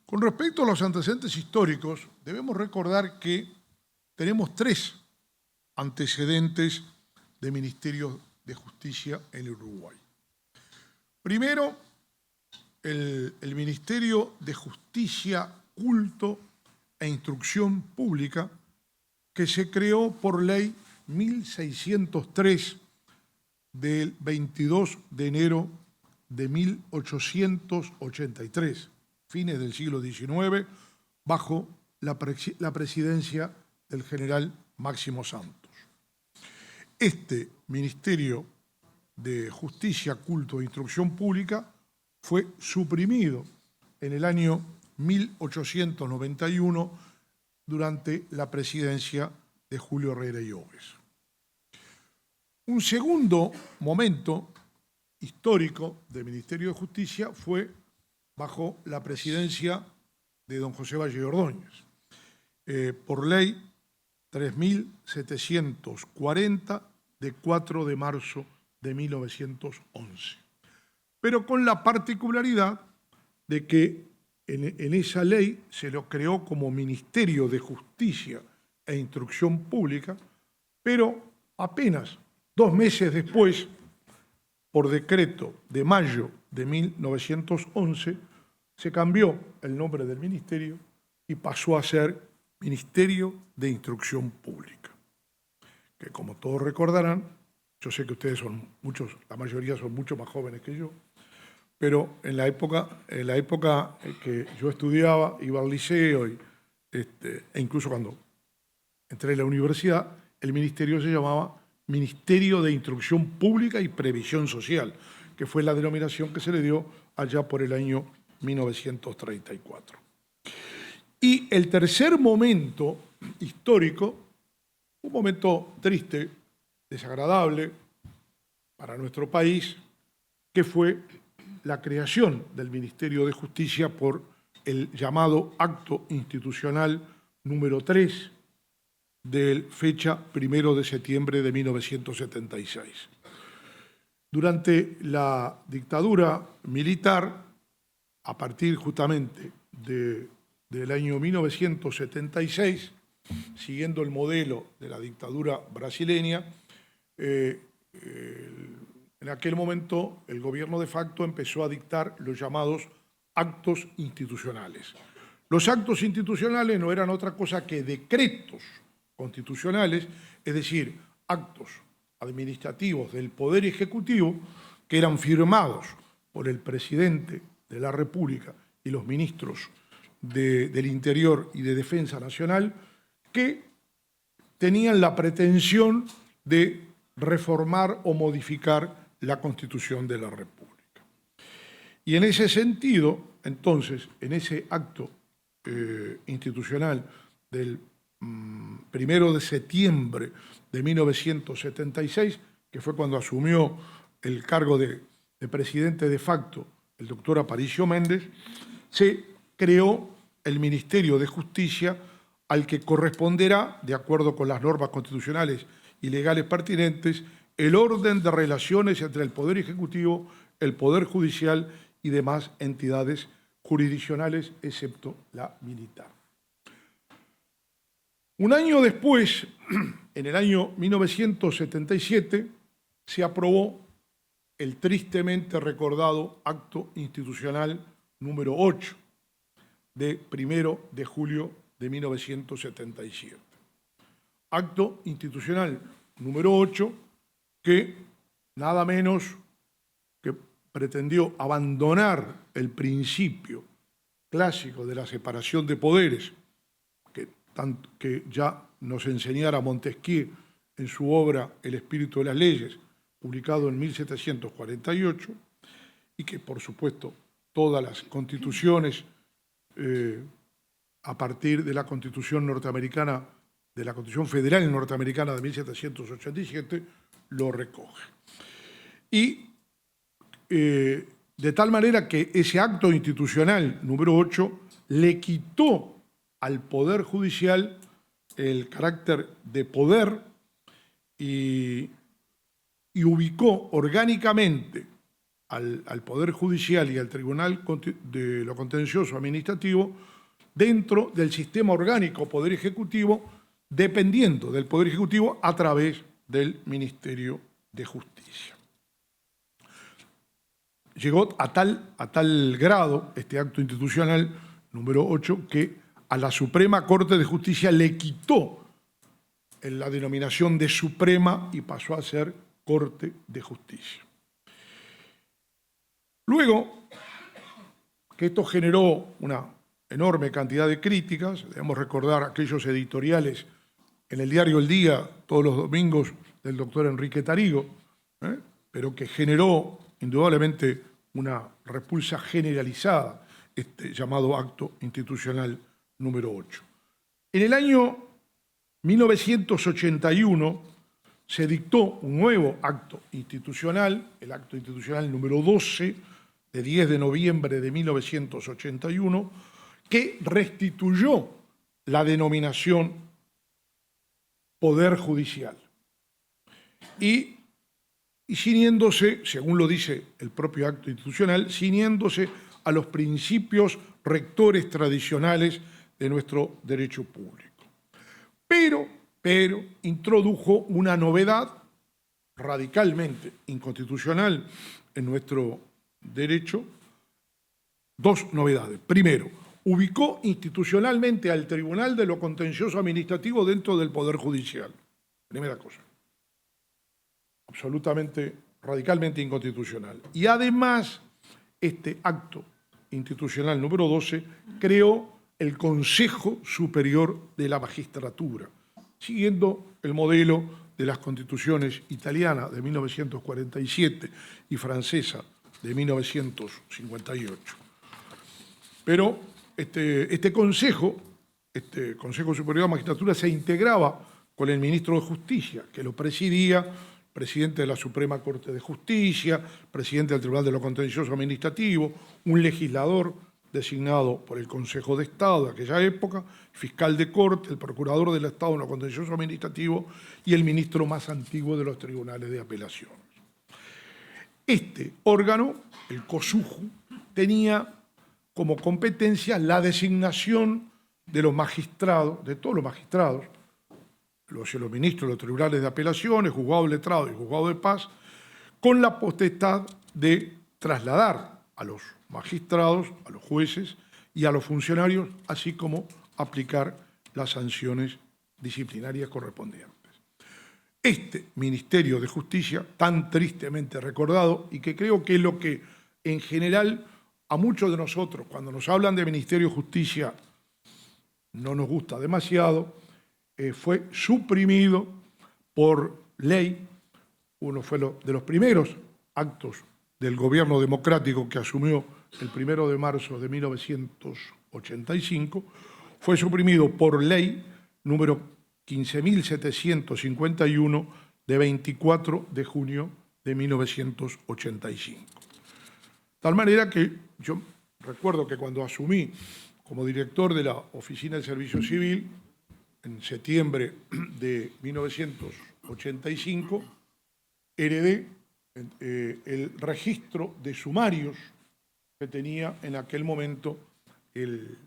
Con respecto a los antecedentes históricos, debemos recordar que tenemos 3 antecedentes de ministerios de justicia en el Uruguay. Primero, el Ministerio de Justicia, Culto e Instrucción Pública, que se creó por ley 1603 del 22 de enero de 1883, fines del siglo XIX, bajo la presidencia del general Máximo Santos. Este Ministerio de Justicia, Culto e Instrucción Pública fue suprimido en el año 1891 durante la presidencia de Julio Herrera y Oves. Un segundo momento histórico del Ministerio de Justicia fue bajo la presidencia de don José Valle Ordóñez, por ley 3740 de 4 de marzo de 1911. Pero con la particularidad de que en esa ley se lo creó como Ministerio de Justicia e Instrucción Pública, pero apenas 2 meses después, por decreto de mayo de 1911, se cambió el nombre del ministerio y pasó a ser Ministerio de Instrucción Pública, que, como todos recordarán, yo sé que ustedes son muchos, la mayoría son mucho más jóvenes que yo, pero en la época que yo estudiaba, iba al liceo e incluso cuando entré en la universidad, el ministerio se llamaba Ministerio de Instrucción Pública y Previsión Social, que fue la denominación que se le dio allá por el año 1934. Y el tercer momento histórico, un momento triste, desagradable para nuestro país, que fue la creación del Ministerio de Justicia por el llamado Acto Institucional número 3 de fecha 1 de septiembre de 1976. Durante la dictadura militar, a partir justamente del año 1976, siguiendo el modelo de la dictadura brasileña, en aquel momento el gobierno de facto empezó a dictar los llamados actos institucionales. Los actos institucionales no eran otra cosa que decretos constitucionales, es decir, actos administrativos del Poder Ejecutivo que eran firmados por el presidente de la República y los ministros del Interior y de Defensa Nacional, que tenían la pretensión de reformar o modificar la Constitución de la República. Y en ese sentido, entonces, en ese acto institucional del 1 de septiembre de 1976, que fue cuando asumió el cargo de presidente de facto el doctor Aparicio Méndez, se creó el Ministerio de Justicia, al que corresponderá, de acuerdo con las normas constitucionales y legales pertinentes, el orden de relaciones entre el Poder Ejecutivo, el Poder Judicial y demás entidades jurisdiccionales, excepto la militar. Un año después, en el año 1977, se aprobó el tristemente recordado Acto Institucional número 8, de 1 de julio de 1977. Acto Institucional número 8 que nada menos que pretendió abandonar el principio clásico de la separación de poderes, que ya nos enseñara Montesquieu en su obra El espíritu de las leyes, publicado en 1748, y que, por supuesto, todas las constituciones, a partir de la Constitución norteamericana, de la Constitución Federal norteamericana de 1787, lo recoge. Y de tal manera que ese acto institucional número 8 le quitó al Poder Judicial el carácter de poder y ubicó orgánicamente al Poder Judicial y al Tribunal de lo Contencioso Administrativo dentro del sistema orgánico Poder Ejecutivo, dependiendo del Poder Ejecutivo a través del Ministerio de Justicia. Llegó a tal grado este acto institucional número 8 que a la Suprema Corte de Justicia le quitó la denominación de Suprema y pasó a ser Corte de Justicia. Luego, que esto generó una enorme cantidad de críticas, debemos recordar aquellos editoriales en el diario El Día, todos los domingos, del doctor Enrique Tarigo, pero que generó indudablemente una repulsa generalizada, este llamado acto institucional número 8. En el año 1981 se dictó un nuevo acto institucional, el acto institucional número 12, de 10 de noviembre de 1981, que restituyó la denominación Poder Judicial. Y ciñéndose, según lo dice el propio acto institucional, ciñéndose a los principios rectores tradicionales de nuestro derecho público. Pero introdujo una novedad radicalmente inconstitucional en nuestro derecho, dos novedades. Primero, ubicó institucionalmente al Tribunal de lo Contencioso Administrativo dentro del Poder Judicial. Primera cosa. Absolutamente, radicalmente inconstitucional. Y además, este acto institucional número 12 creó el Consejo Superior de la Magistratura, siguiendo el modelo de las constituciones italiana de 1947 y francesa de 1958. Pero este Consejo Superior de la Magistratura se integraba con el ministro de Justicia, que lo presidía, presidente de la Suprema Corte de Justicia, presidente del Tribunal de lo Contencioso Administrativo, un legislador designado por el Consejo de Estado de aquella época, fiscal de corte, el procurador del Estado en lo Contencioso Administrativo y el ministro más antiguo de los tribunales de apelaciones. Este órgano, el COSUJU, tenía como competencia la designación de los magistrados, de todos los magistrados, los ministros de los tribunales de apelaciones, juzgado de letrado y juzgado de paz, con la potestad de trasladar a los magistrados, a los jueces y a los funcionarios, así como aplicar las sanciones disciplinarias correspondientes. Este Ministerio de Justicia, tan tristemente recordado, y que creo que es lo que en general a muchos de nosotros, cuando nos hablan de Ministerio de Justicia, no nos gusta demasiado, fue suprimido por ley. Uno fue de los primeros actos del gobierno democrático que asumió el 1 de marzo de 1985, fue suprimido por ley número 15.751 de 24 de junio de 1985. De tal manera que yo recuerdo que cuando asumí como director de la Oficina del Servicio Civil, en septiembre de 1985, heredé el registro de sumarios que tenía en aquel momento el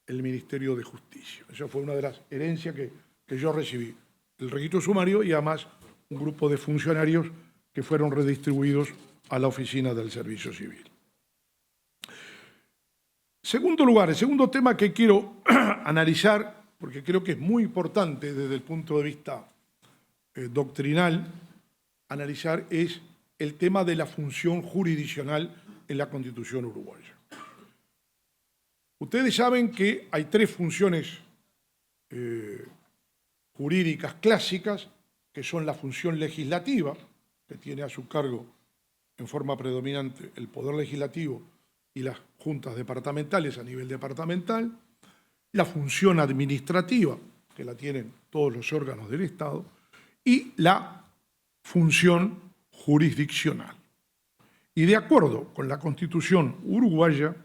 Ministerio de Justicia. Esa fue una de las herencias que yo recibí, el registro sumario y además un grupo de funcionarios que fueron redistribuidos a la Oficina del Servicio Civil. Segundo lugar, el segundo tema que quiero analizar, porque creo que es muy importante desde el punto de vista doctrinal, analizar es el tema de la función jurisdiccional en la Constitución uruguaya. Ustedes saben que hay tres funciones jurídicas clásicas, que son la función legislativa, que tiene a su cargo en forma predominante el Poder Legislativo y las juntas departamentales a nivel departamental, la función administrativa, que la tienen todos los órganos del Estado, y la función jurisdiccional. Y de acuerdo con la Constitución uruguaya,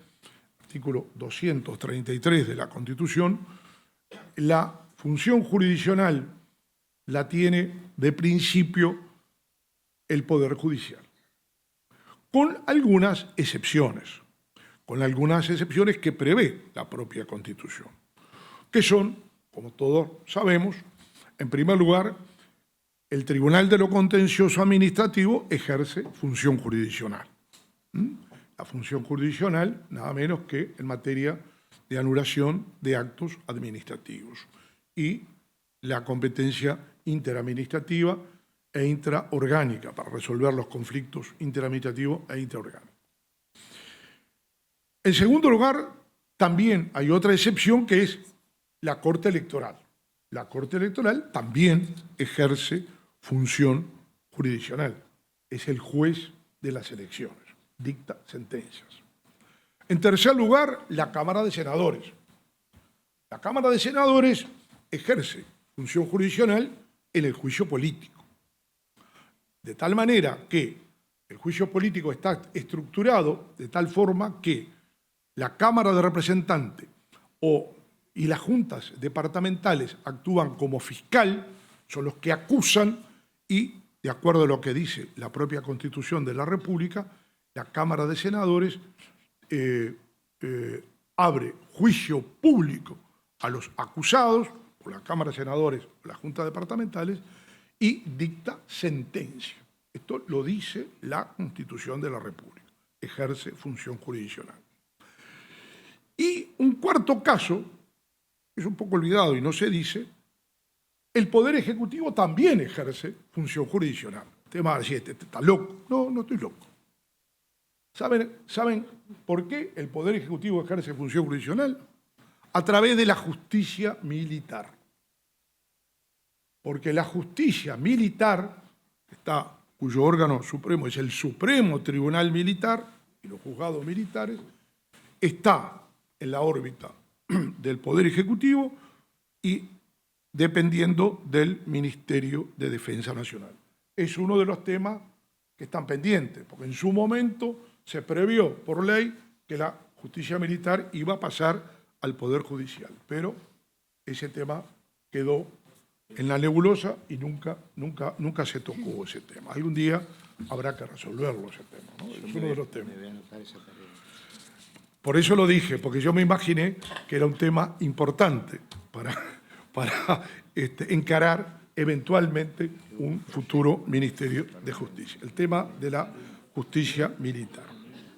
artículo 233 de la Constitución, la función jurisdiccional la tiene de principio el Poder Judicial, con algunas excepciones que prevé la propia Constitución, que son, como todos sabemos, en primer lugar, el Tribunal de lo Contencioso Administrativo ejerce función jurisdiccional. La función jurisdiccional, nada menos que en materia de anulación de actos administrativos y la competencia interadministrativa e intraorgánica para resolver los conflictos interadministrativos e intraorgánicos. En segundo lugar, también hay otra excepción que es la Corte Electoral. La Corte Electoral también ejerce función jurisdiccional. Es el juez de las elecciones, dicta sentencias. En tercer lugar, la Cámara de Senadores. La Cámara de Senadores ejerce función jurisdiccional en el juicio político. De tal manera que el juicio político está estructurado de tal forma que la Cámara de Representantes y las juntas departamentales actúan como fiscal, son los que acusan y, de acuerdo a lo que dice la propia Constitución de la República, la Cámara de Senadores abre juicio público a los acusados por la Cámara de Senadores o las juntas departamentales y dicta sentencia. Esto lo dice la Constitución de la República. Ejerce función jurisdiccional. Y un cuarto caso, es un poco olvidado y no se dice, el Poder Ejecutivo también ejerce función jurisdiccional. Usted va a decir, este está loco. No, no estoy loco. ¿Saben por qué el Poder Ejecutivo ejerce función jurisdiccional? A través de la justicia militar. Porque la justicia militar, cuyo órgano supremo es el Supremo Tribunal Militar y los juzgados militares, está en la órbita del Poder Ejecutivo y dependiendo del Ministerio de Defensa Nacional. Es uno de los temas que están pendientes, porque en su momento se previó por ley que la justicia militar iba a pasar al Poder Judicial, pero ese tema quedó en la nebulosa y nunca se tocó ese tema. Algún día habrá que resolverlo ese tema, ¿no? Es uno de los temas. Por eso lo dije, porque yo me imaginé que era un tema importante para encarar eventualmente un futuro Ministerio de Justicia. El tema de la justicia militar.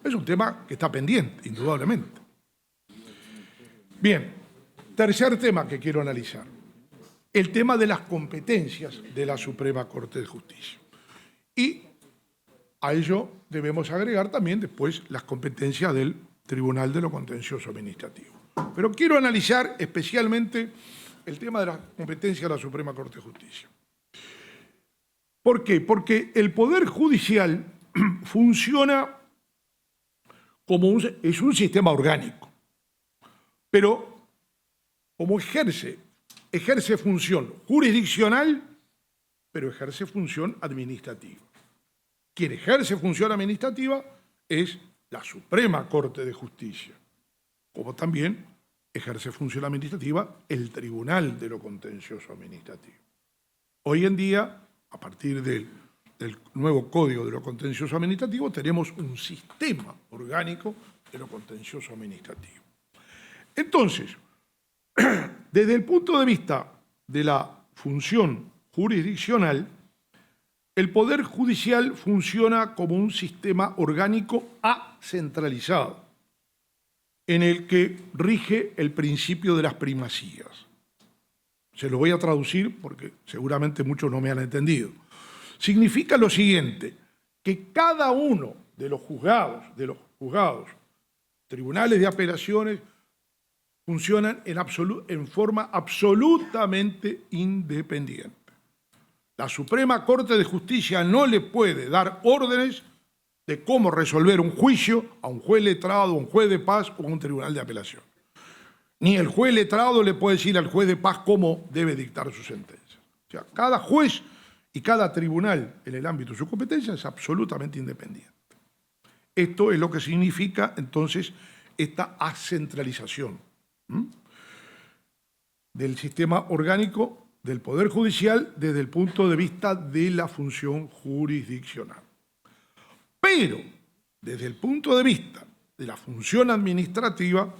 Es un tema que está pendiente, indudablemente. Bien, tercer tema que quiero analizar. El tema de las competencias de la Suprema Corte de Justicia. Y a ello debemos agregar también después las competencias del Tribunal de lo Contencioso Administrativo. Pero quiero analizar especialmente el tema de las competencias de la Suprema Corte de Justicia. ¿Por qué? Porque el Poder Judicial funciona como es un sistema orgánico, pero como ejerce función jurisdiccional, pero ejerce función administrativa. Quien ejerce función administrativa es la Suprema Corte de Justicia, como también ejerce función administrativa el Tribunal de lo Contencioso Administrativo. Hoy en día, a partir del nuevo Código de lo Contencioso Administrativo, tenemos un sistema orgánico de lo contencioso administrativo. Entonces, desde el punto de vista de la función jurisdiccional, el Poder Judicial funciona como un sistema orgánico acentralizado, en el que rige el principio de las primacías. Se lo voy a traducir porque seguramente muchos no me han entendido. Significa lo siguiente, que cada uno de los juzgados, tribunales de apelaciones, funcionan en forma absolutamente independiente. La Suprema Corte de Justicia no le puede dar órdenes de cómo resolver un juicio a un juez letrado, a un juez de paz o a un tribunal de apelación. Ni el juez letrado le puede decir al juez de paz cómo debe dictar su sentencia. O sea, cada juez y cada tribunal en el ámbito de su competencia es absolutamente independiente. Esto es lo que significa entonces esta ascentralización del sistema orgánico del Poder Judicial desde el punto de vista de la función jurisdiccional. Pero, desde el punto de vista de la función administrativa,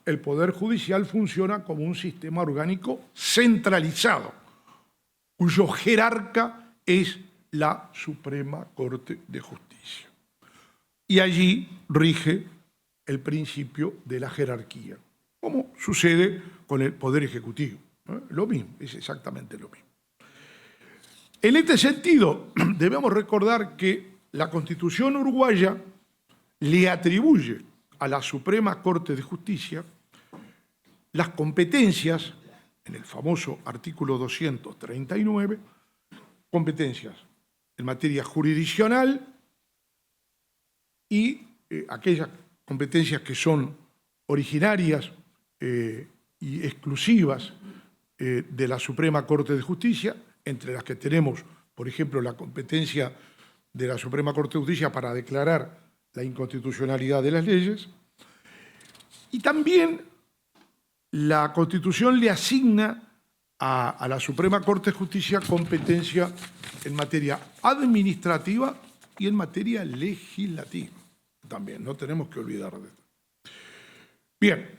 el Poder Judicial funciona como un sistema orgánico centralizado, cuyo jerarca es la Suprema Corte de Justicia. Y allí rige el principio de la jerarquía, como sucede con el Poder Ejecutivo. Lo mismo, es exactamente lo mismo. En este sentido, debemos recordar que la Constitución uruguaya le atribuye a la Suprema Corte de Justicia las competencias, en el famoso artículo 239, competencias en materia jurisdiccional y aquellas competencias que son originarias y exclusivas de la Suprema Corte de Justicia, entre las que tenemos, por ejemplo, la competencia de la Suprema Corte de Justicia para declarar la inconstitucionalidad de las leyes, y también la Constitución le asigna a la Suprema Corte de Justicia competencia en materia administrativa y en materia legislativa. También, no tenemos que olvidar de esto. Bien,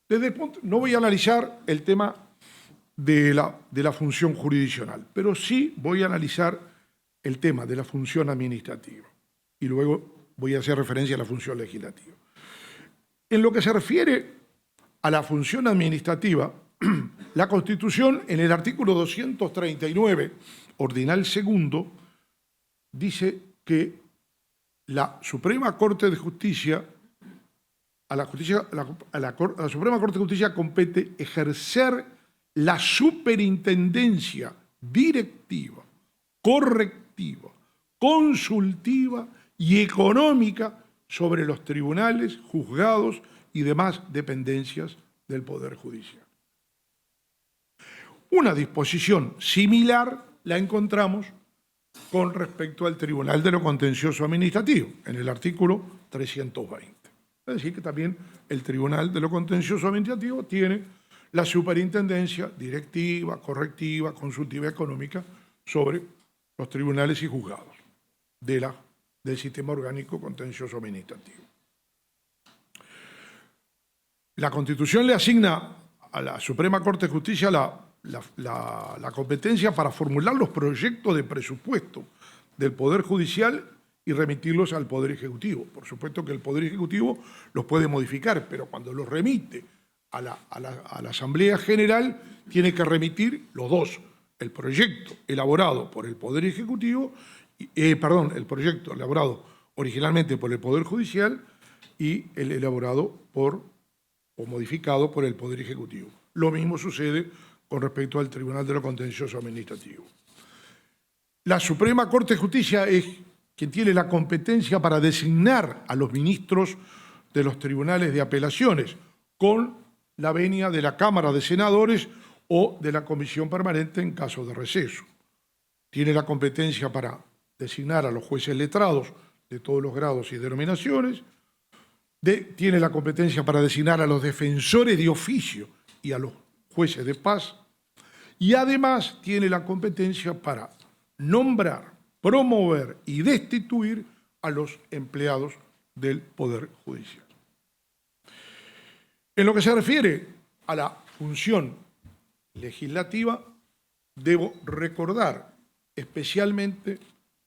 desde el punto, no voy a analizar el tema de la función jurisdiccional, pero sí voy a analizar el tema de la función administrativa y luego voy a hacer referencia a la función legislativa. En lo que se refiere a la función administrativa, la Constitución, en el artículo 239, ordinal segundo, dice que la Suprema Corte de Justicia, a la Suprema Corte de Justicia compete ejercer la superintendencia directiva, correctiva, consultiva y económica sobre los tribunales, juzgados y demás dependencias del Poder Judicial. Una disposición similar la encontramos con respecto al Tribunal de lo Contencioso Administrativo, en el artículo 320. Es decir, que también el Tribunal de lo Contencioso Administrativo tiene la superintendencia directiva, correctiva, consultiva y económica sobre los tribunales y juzgados del sistema orgánico contencioso administrativo. La Constitución le asigna a la Suprema Corte de Justicia la competencia para formular los proyectos de presupuesto del Poder Judicial y remitirlos al Poder Ejecutivo. Por supuesto que el Poder Ejecutivo los puede modificar, pero cuando los remite a la Asamblea General, tiene que remitir los dos, el proyecto elaborado por el Poder Ejecutivo, el proyecto elaborado originalmente por el Poder Judicial y el elaborado o modificado por el Poder Ejecutivo. Lo mismo sucede con respecto al Tribunal de lo Contencioso Administrativo. La Suprema Corte de Justicia es quien tiene la competencia para designar a los ministros de los tribunales de apelaciones, con la venia de la Cámara de Senadores o de la Comisión Permanente en caso de receso. Tiene la competencia para designar a los jueces letrados de todos los grados y denominaciones, tiene la competencia para designar a los defensores de oficio y a los jueces de paz, y además tiene la competencia para nombrar, promover y destituir a los empleados del Poder Judicial. En lo que se refiere a la función legislativa, debo recordar especialmente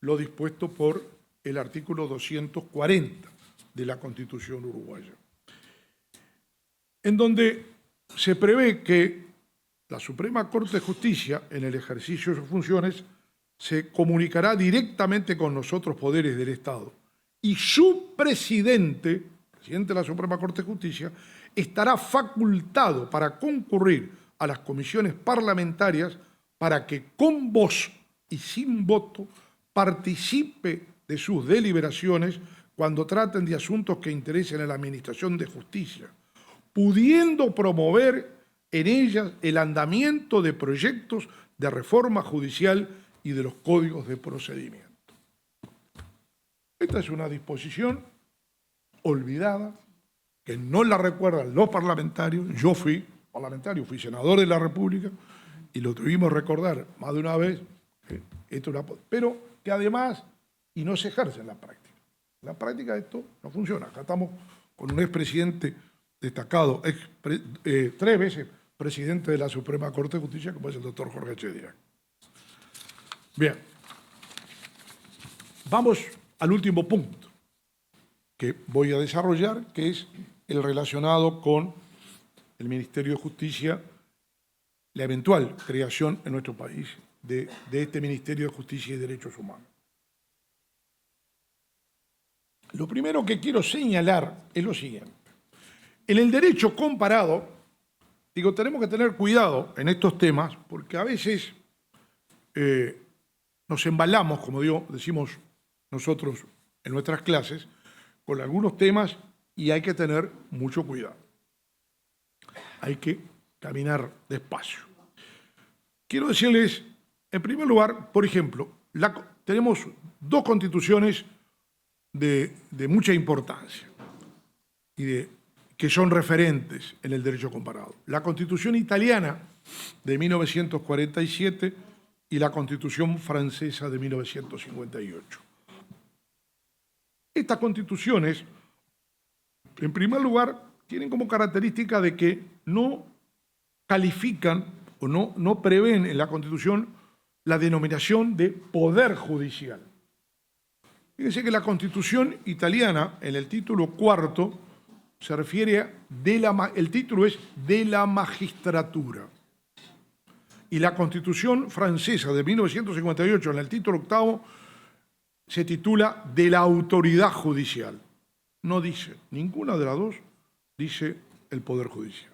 lo dispuesto por el artículo 240 de la Constitución uruguaya, en donde se prevé que la Suprema Corte de Justicia, en el ejercicio de sus funciones, se comunicará directamente con los otros poderes del Estado y su presidente de la Suprema Corte de Justicia, estará facultado para concurrir a las comisiones parlamentarias para que con voz y sin voto participe de sus deliberaciones cuando traten de asuntos que interesen a la administración de justicia, pudiendo promover en ellas el andamiento de proyectos de reforma judicial y de los códigos de procedimiento. Esta es una disposición olvidada, que no la recuerdan los parlamentarios. Yo fui parlamentario, fui senador de la República y lo tuvimos que recordar más de una vez, pero que además, y no se ejerce en la práctica. En la práctica esto no funciona. Acá estamos con un expresidente destacado, 3 veces presidente de la Suprema Corte de Justicia, como es el doctor Jorge Chediak. Bien, vamos al último punto que voy a desarrollar, que es el relacionado con el Ministerio de Justicia, la eventual creación en nuestro país de este Ministerio de Justicia y Derechos Humanos. Lo primero que quiero señalar es lo siguiente. En el derecho comparado, tenemos que tener cuidado en estos temas, porque a veces nos embalamos, como decimos nosotros en nuestras clases, con algunos temas y hay que tener mucho cuidado. Hay que caminar despacio. Quiero decirles, en primer lugar, por ejemplo, tenemos 2 constituciones de mucha importancia y que son referentes en el derecho comparado. La Constitución italiana de 1947 y la Constitución francesa de 1958. Estas constituciones, en primer lugar, tienen como característica de que no califican o no prevén en la Constitución la denominación de poder judicial. Fíjense que la Constitución italiana, en el título 4, se refiere el título es de la magistratura. Y la Constitución francesa de 1958, en el título 8, se titula de la autoridad judicial. No dice, ninguna de las dos dice el Poder Judicial.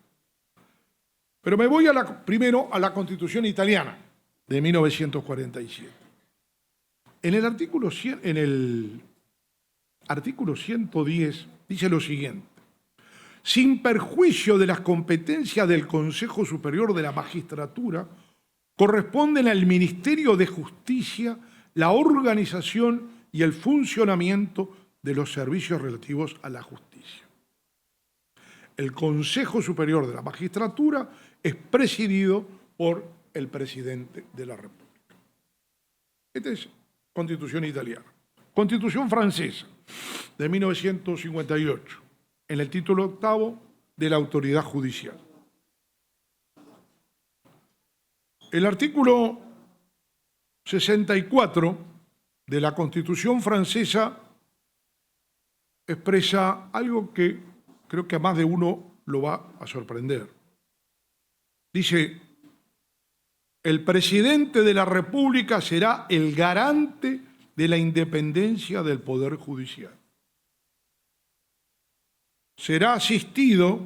Pero me voy primero a la Constitución italiana de 1947. En el artículo 110 dice lo siguiente: sin perjuicio de las competencias del Consejo Superior de la Magistratura, corresponden al Ministerio de Justicia la organización y el funcionamiento de los servicios relativos a la justicia. El Consejo Superior de la Magistratura es presidido por el Presidente de la República. Esta es Constitución italiana. Constitución francesa de 1958. En el título 8 de la autoridad judicial. El artículo 64 de la Constitución francesa expresa algo que creo que a más de uno lo va a sorprender. Dice: el presidente de la República será el garante de la independencia del Poder Judicial. Será asistido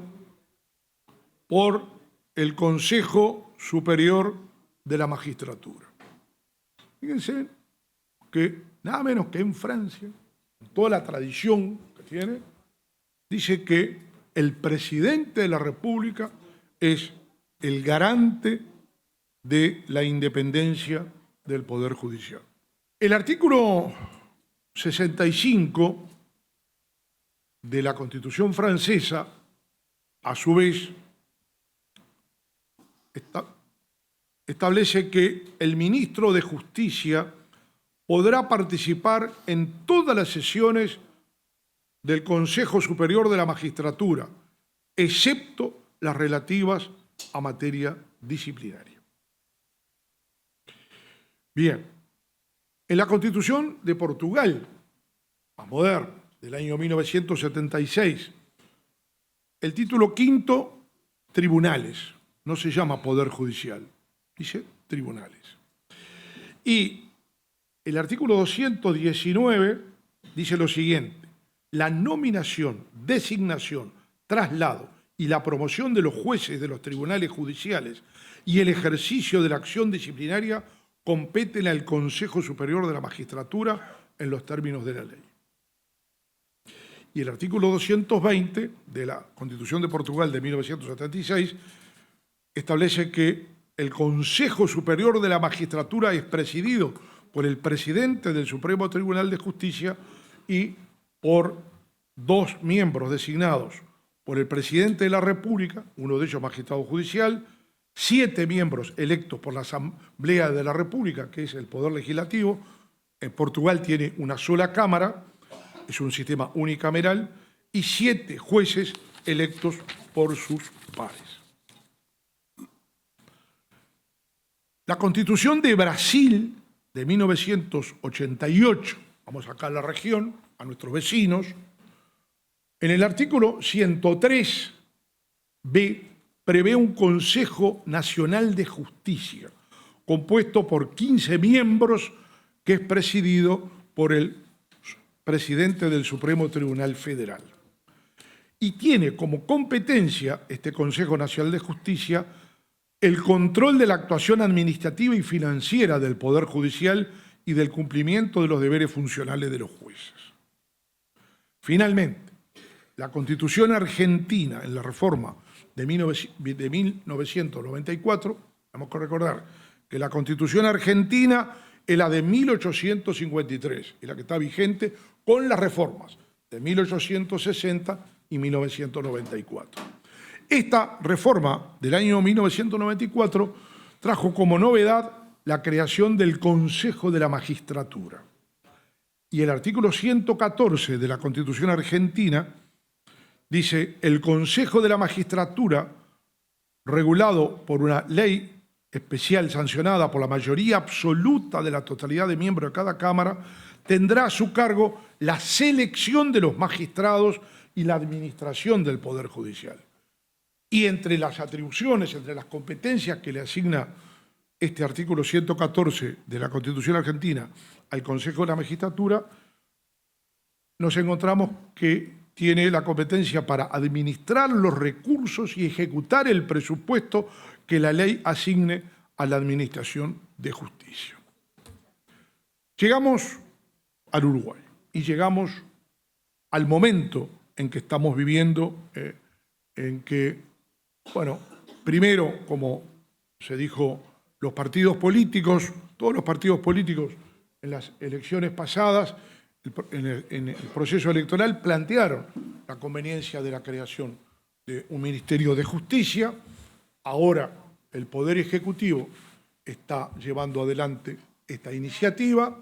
por el Consejo Superior de la Magistratura. Fíjense que nada menos que en Francia, toda la tradición que tiene, dice que el presidente de la República es el garante de la independencia del Poder Judicial. El artículo 65 de la Constitución francesa, a su vez, establece que el ministro de Justicia podrá participar en todas las sesiones del Consejo Superior de la Magistratura, excepto las relativas a materia disciplinaria. Bien, en la Constitución de Portugal, más moderna, del año 1976, el título quinto, tribunales, no se llama Poder Judicial, dice tribunales. Y el artículo 219 dice lo siguiente: la nominación, designación, traslado y la promoción de los jueces de los tribunales judiciales y el ejercicio de la acción disciplinaria competen al Consejo Superior de la Magistratura en los términos de la ley. Y el artículo 220 de la Constitución de Portugal de 1976 establece que el Consejo Superior de la Magistratura es presidido por el presidente del Supremo Tribunal de Justicia y por 2 miembros designados por el presidente de la República, uno de ellos magistrado judicial, 7 miembros electos por la Asamblea de la República, que es el Poder Legislativo. En Portugal tiene una sola Cámara, es un sistema unicameral, y 7 jueces electos por sus pares. La Constitución de Brasil de 1988, vamos acá a la región, a nuestros vecinos, en el artículo 103b prevé un Consejo Nacional de Justicia, compuesto por 15 miembros, que es presidido por el presidente del Supremo Tribunal Federal. Y tiene como competencia este Consejo Nacional de Justicia el control de la actuación administrativa y financiera del Poder Judicial y del cumplimiento de los deberes funcionales de los jueces. Finalmente, la Constitución argentina, en la reforma de 1994, tenemos que recordar que la Constitución argentina es la de 1853, y la que está vigente con las reformas de 1860 y 1994. Esta reforma del año 1994 trajo como novedad la creación del Consejo de la Magistratura. Y el artículo 114 de la Constitución argentina dice: el Consejo de la Magistratura, regulado por una ley especial sancionada por la mayoría absoluta de la totalidad de miembros de cada Cámara, tendrá a su cargo la selección de los magistrados y la administración del Poder Judicial. Y entre las atribuciones, entre las competencias que le asigna este artículo 114 de la Constitución argentina al Consejo de la Magistratura, nos encontramos que tiene la competencia para administrar los recursos y ejecutar el presupuesto que la ley asigne a la Administración de Justicia. Llegamos al Uruguay y llegamos al momento en que estamos viviendo, en que, bueno, primero, como se dijo, los partidos políticos, todos los partidos políticos en las elecciones pasadas, en el proceso electoral, plantearon la conveniencia de la creación de un Ministerio de Justicia. Ahora el Poder Ejecutivo está llevando adelante esta iniciativa,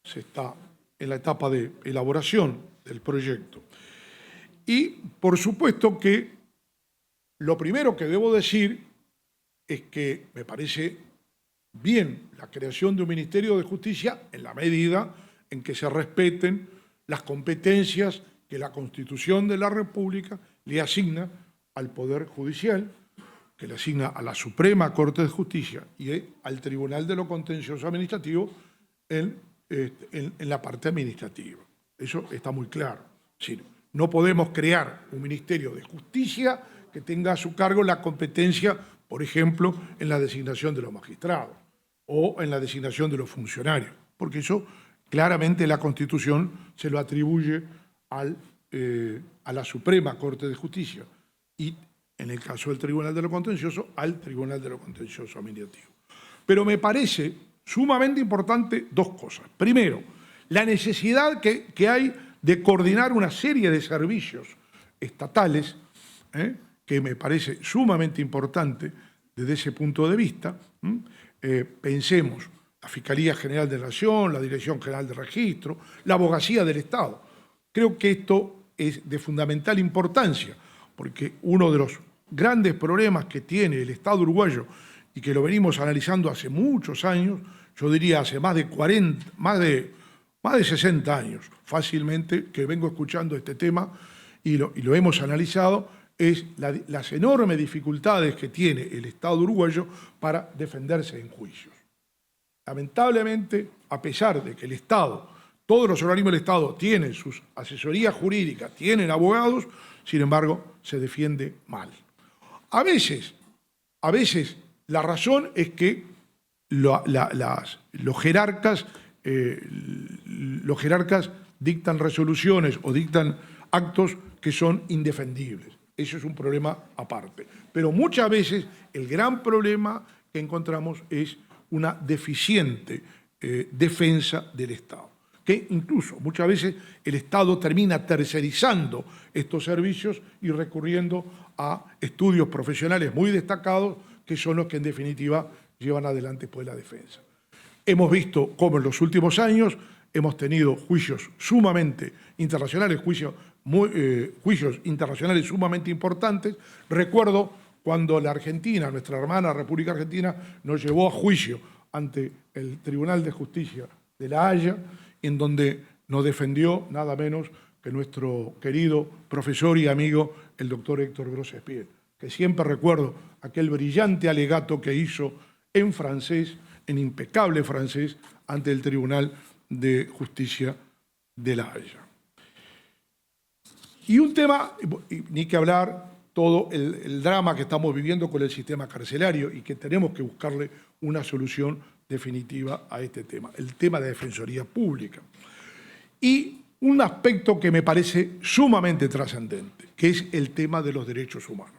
se está en la etapa de elaboración del proyecto. Y por supuesto que lo primero que debo decir es que me parece bien la creación de un Ministerio de Justicia en la medida en que se respeten las competencias que la Constitución de la República le asigna al Poder Judicial, que le asigna a la Suprema Corte de Justicia y al Tribunal de lo Contencioso Administrativo en la parte administrativa. Eso está muy claro. Es decir, no podemos crear un Ministerio de Justicia que tenga a su cargo la competencia, por ejemplo, en la designación de los magistrados o en la designación de los funcionarios, porque eso claramente la Constitución se lo atribuye a la Suprema Corte de Justicia y, en el caso del Tribunal de lo Contencioso, al Tribunal de lo Contencioso Administrativo. Pero me parece sumamente importante dos cosas. Primero, la necesidad que hay de coordinar una serie de servicios estatales, que me parece sumamente importante desde ese punto de vista. Pensemos, la Fiscalía General de la Nación, la Dirección General de Registro, la Abogacía del Estado. Creo que esto es de fundamental importancia, porque uno de los grandes problemas que tiene el Estado uruguayo y que lo venimos analizando hace muchos años, yo diría hace más de 60 años fácilmente que vengo escuchando este tema y lo hemos analizado, es las enormes dificultades que tiene el Estado uruguayo para defenderse en juicios. Lamentablemente, a pesar de que el Estado, todos los organismos del Estado tienen sus asesorías jurídicas, tienen abogados, sin embargo, se defiende mal. A veces la razón es que los jerarcas dictan resoluciones o dictan actos que son indefendibles. Eso es un problema aparte. Pero muchas veces el gran problema que encontramos es una deficiente defensa del Estado, que incluso muchas veces el Estado termina tercerizando estos servicios y recurriendo a estudios profesionales muy destacados que son los que en definitiva llevan adelante pues la defensa. Hemos visto cómo en los últimos años hemos tenido juicios sumamente internacionales, juicios internacionales sumamente importantes. Recuerdo cuando la Argentina, nuestra hermana República Argentina, nos llevó a juicio ante el Tribunal de Justicia de La Haya, en donde nos defendió nada menos que nuestro querido profesor y amigo, el doctor Héctor Grossespied, que siempre recuerdo aquel brillante alegato que hizo en francés, en impecable francés, ante el Tribunal de Justicia de La Haya. Y un tema, ni que hablar, todo el drama que estamos viviendo con el sistema carcelario y que tenemos que buscarle una solución definitiva a este tema, el tema de la Defensoría Pública. Y un aspecto que me parece sumamente trascendente, que es el tema de los derechos humanos.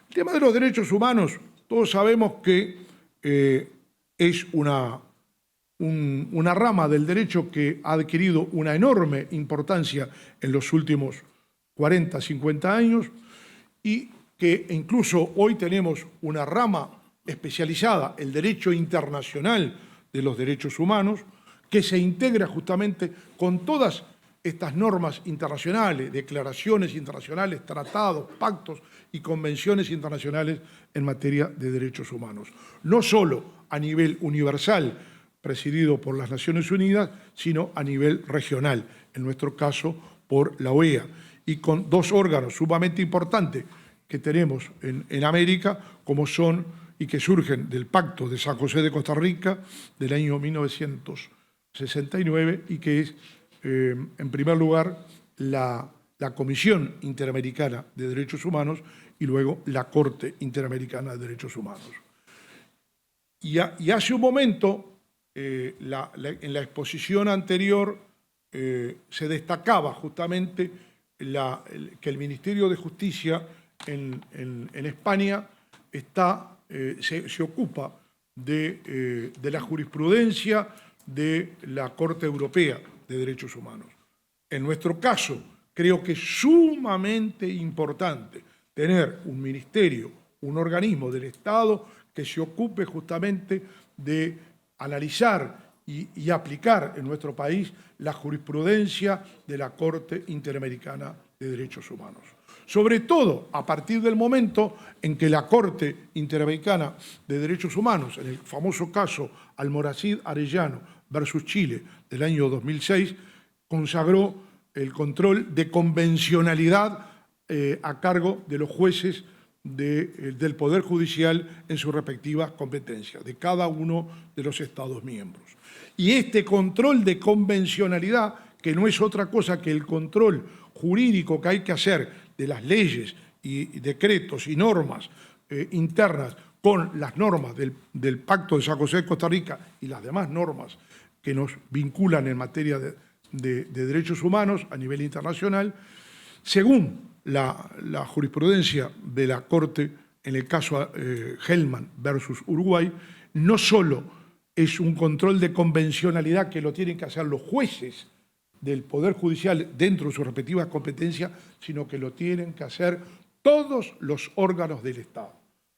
El tema de los derechos humanos, todos sabemos que es una rama del derecho que ha adquirido una enorme importancia en los últimos 40, 50 años y que incluso hoy tenemos una rama especializada, el derecho internacional de los derechos humanos, que se integra justamente con todas estas normas internacionales, declaraciones internacionales, tratados, pactos y convenciones internacionales en materia de derechos humanos. No solo a nivel universal, presidido por las Naciones Unidas, sino a nivel regional, en nuestro caso por la OEA, y con dos órganos sumamente importantes que tenemos en América, como son y que surgen del Pacto de San José de Costa Rica del año 1969 y que es, en primer lugar, la Comisión Interamericana de Derechos Humanos y luego la Corte Interamericana de Derechos Humanos. Y hace un momento, en la exposición anterior, se destacaba justamente que el Ministerio de Justicia en España se ocupa de la jurisprudencia de la Corte Europea de Derechos Humanos. En nuestro caso, creo que es sumamente importante tener un ministerio, un organismo del Estado que se ocupe justamente de analizar y aplicar en nuestro país la jurisprudencia de la Corte Interamericana de Derechos Humanos. sobre todo a partir del momento en que la Corte Interamericana de Derechos Humanos, en el famoso caso Almoracid Arellano versus Chile del año 2006, consagró el control de convencionalidad a cargo de los jueces del Poder Judicial en sus respectivas competencias, de cada uno de los Estados miembros. Y este control de convencionalidad, que no es otra cosa que el control jurídico que hay que hacer de las leyes y decretos y normas internas con las normas del Pacto de San José de Costa Rica y las demás normas que nos vinculan en materia de derechos humanos a nivel internacional, según la jurisprudencia de la Corte en el caso Hellman versus Uruguay, no solo es un control de convencionalidad que lo tienen que hacer los jueces del Poder Judicial dentro de sus respectivas competencias, sino que lo tienen que hacer todos los órganos del Estado.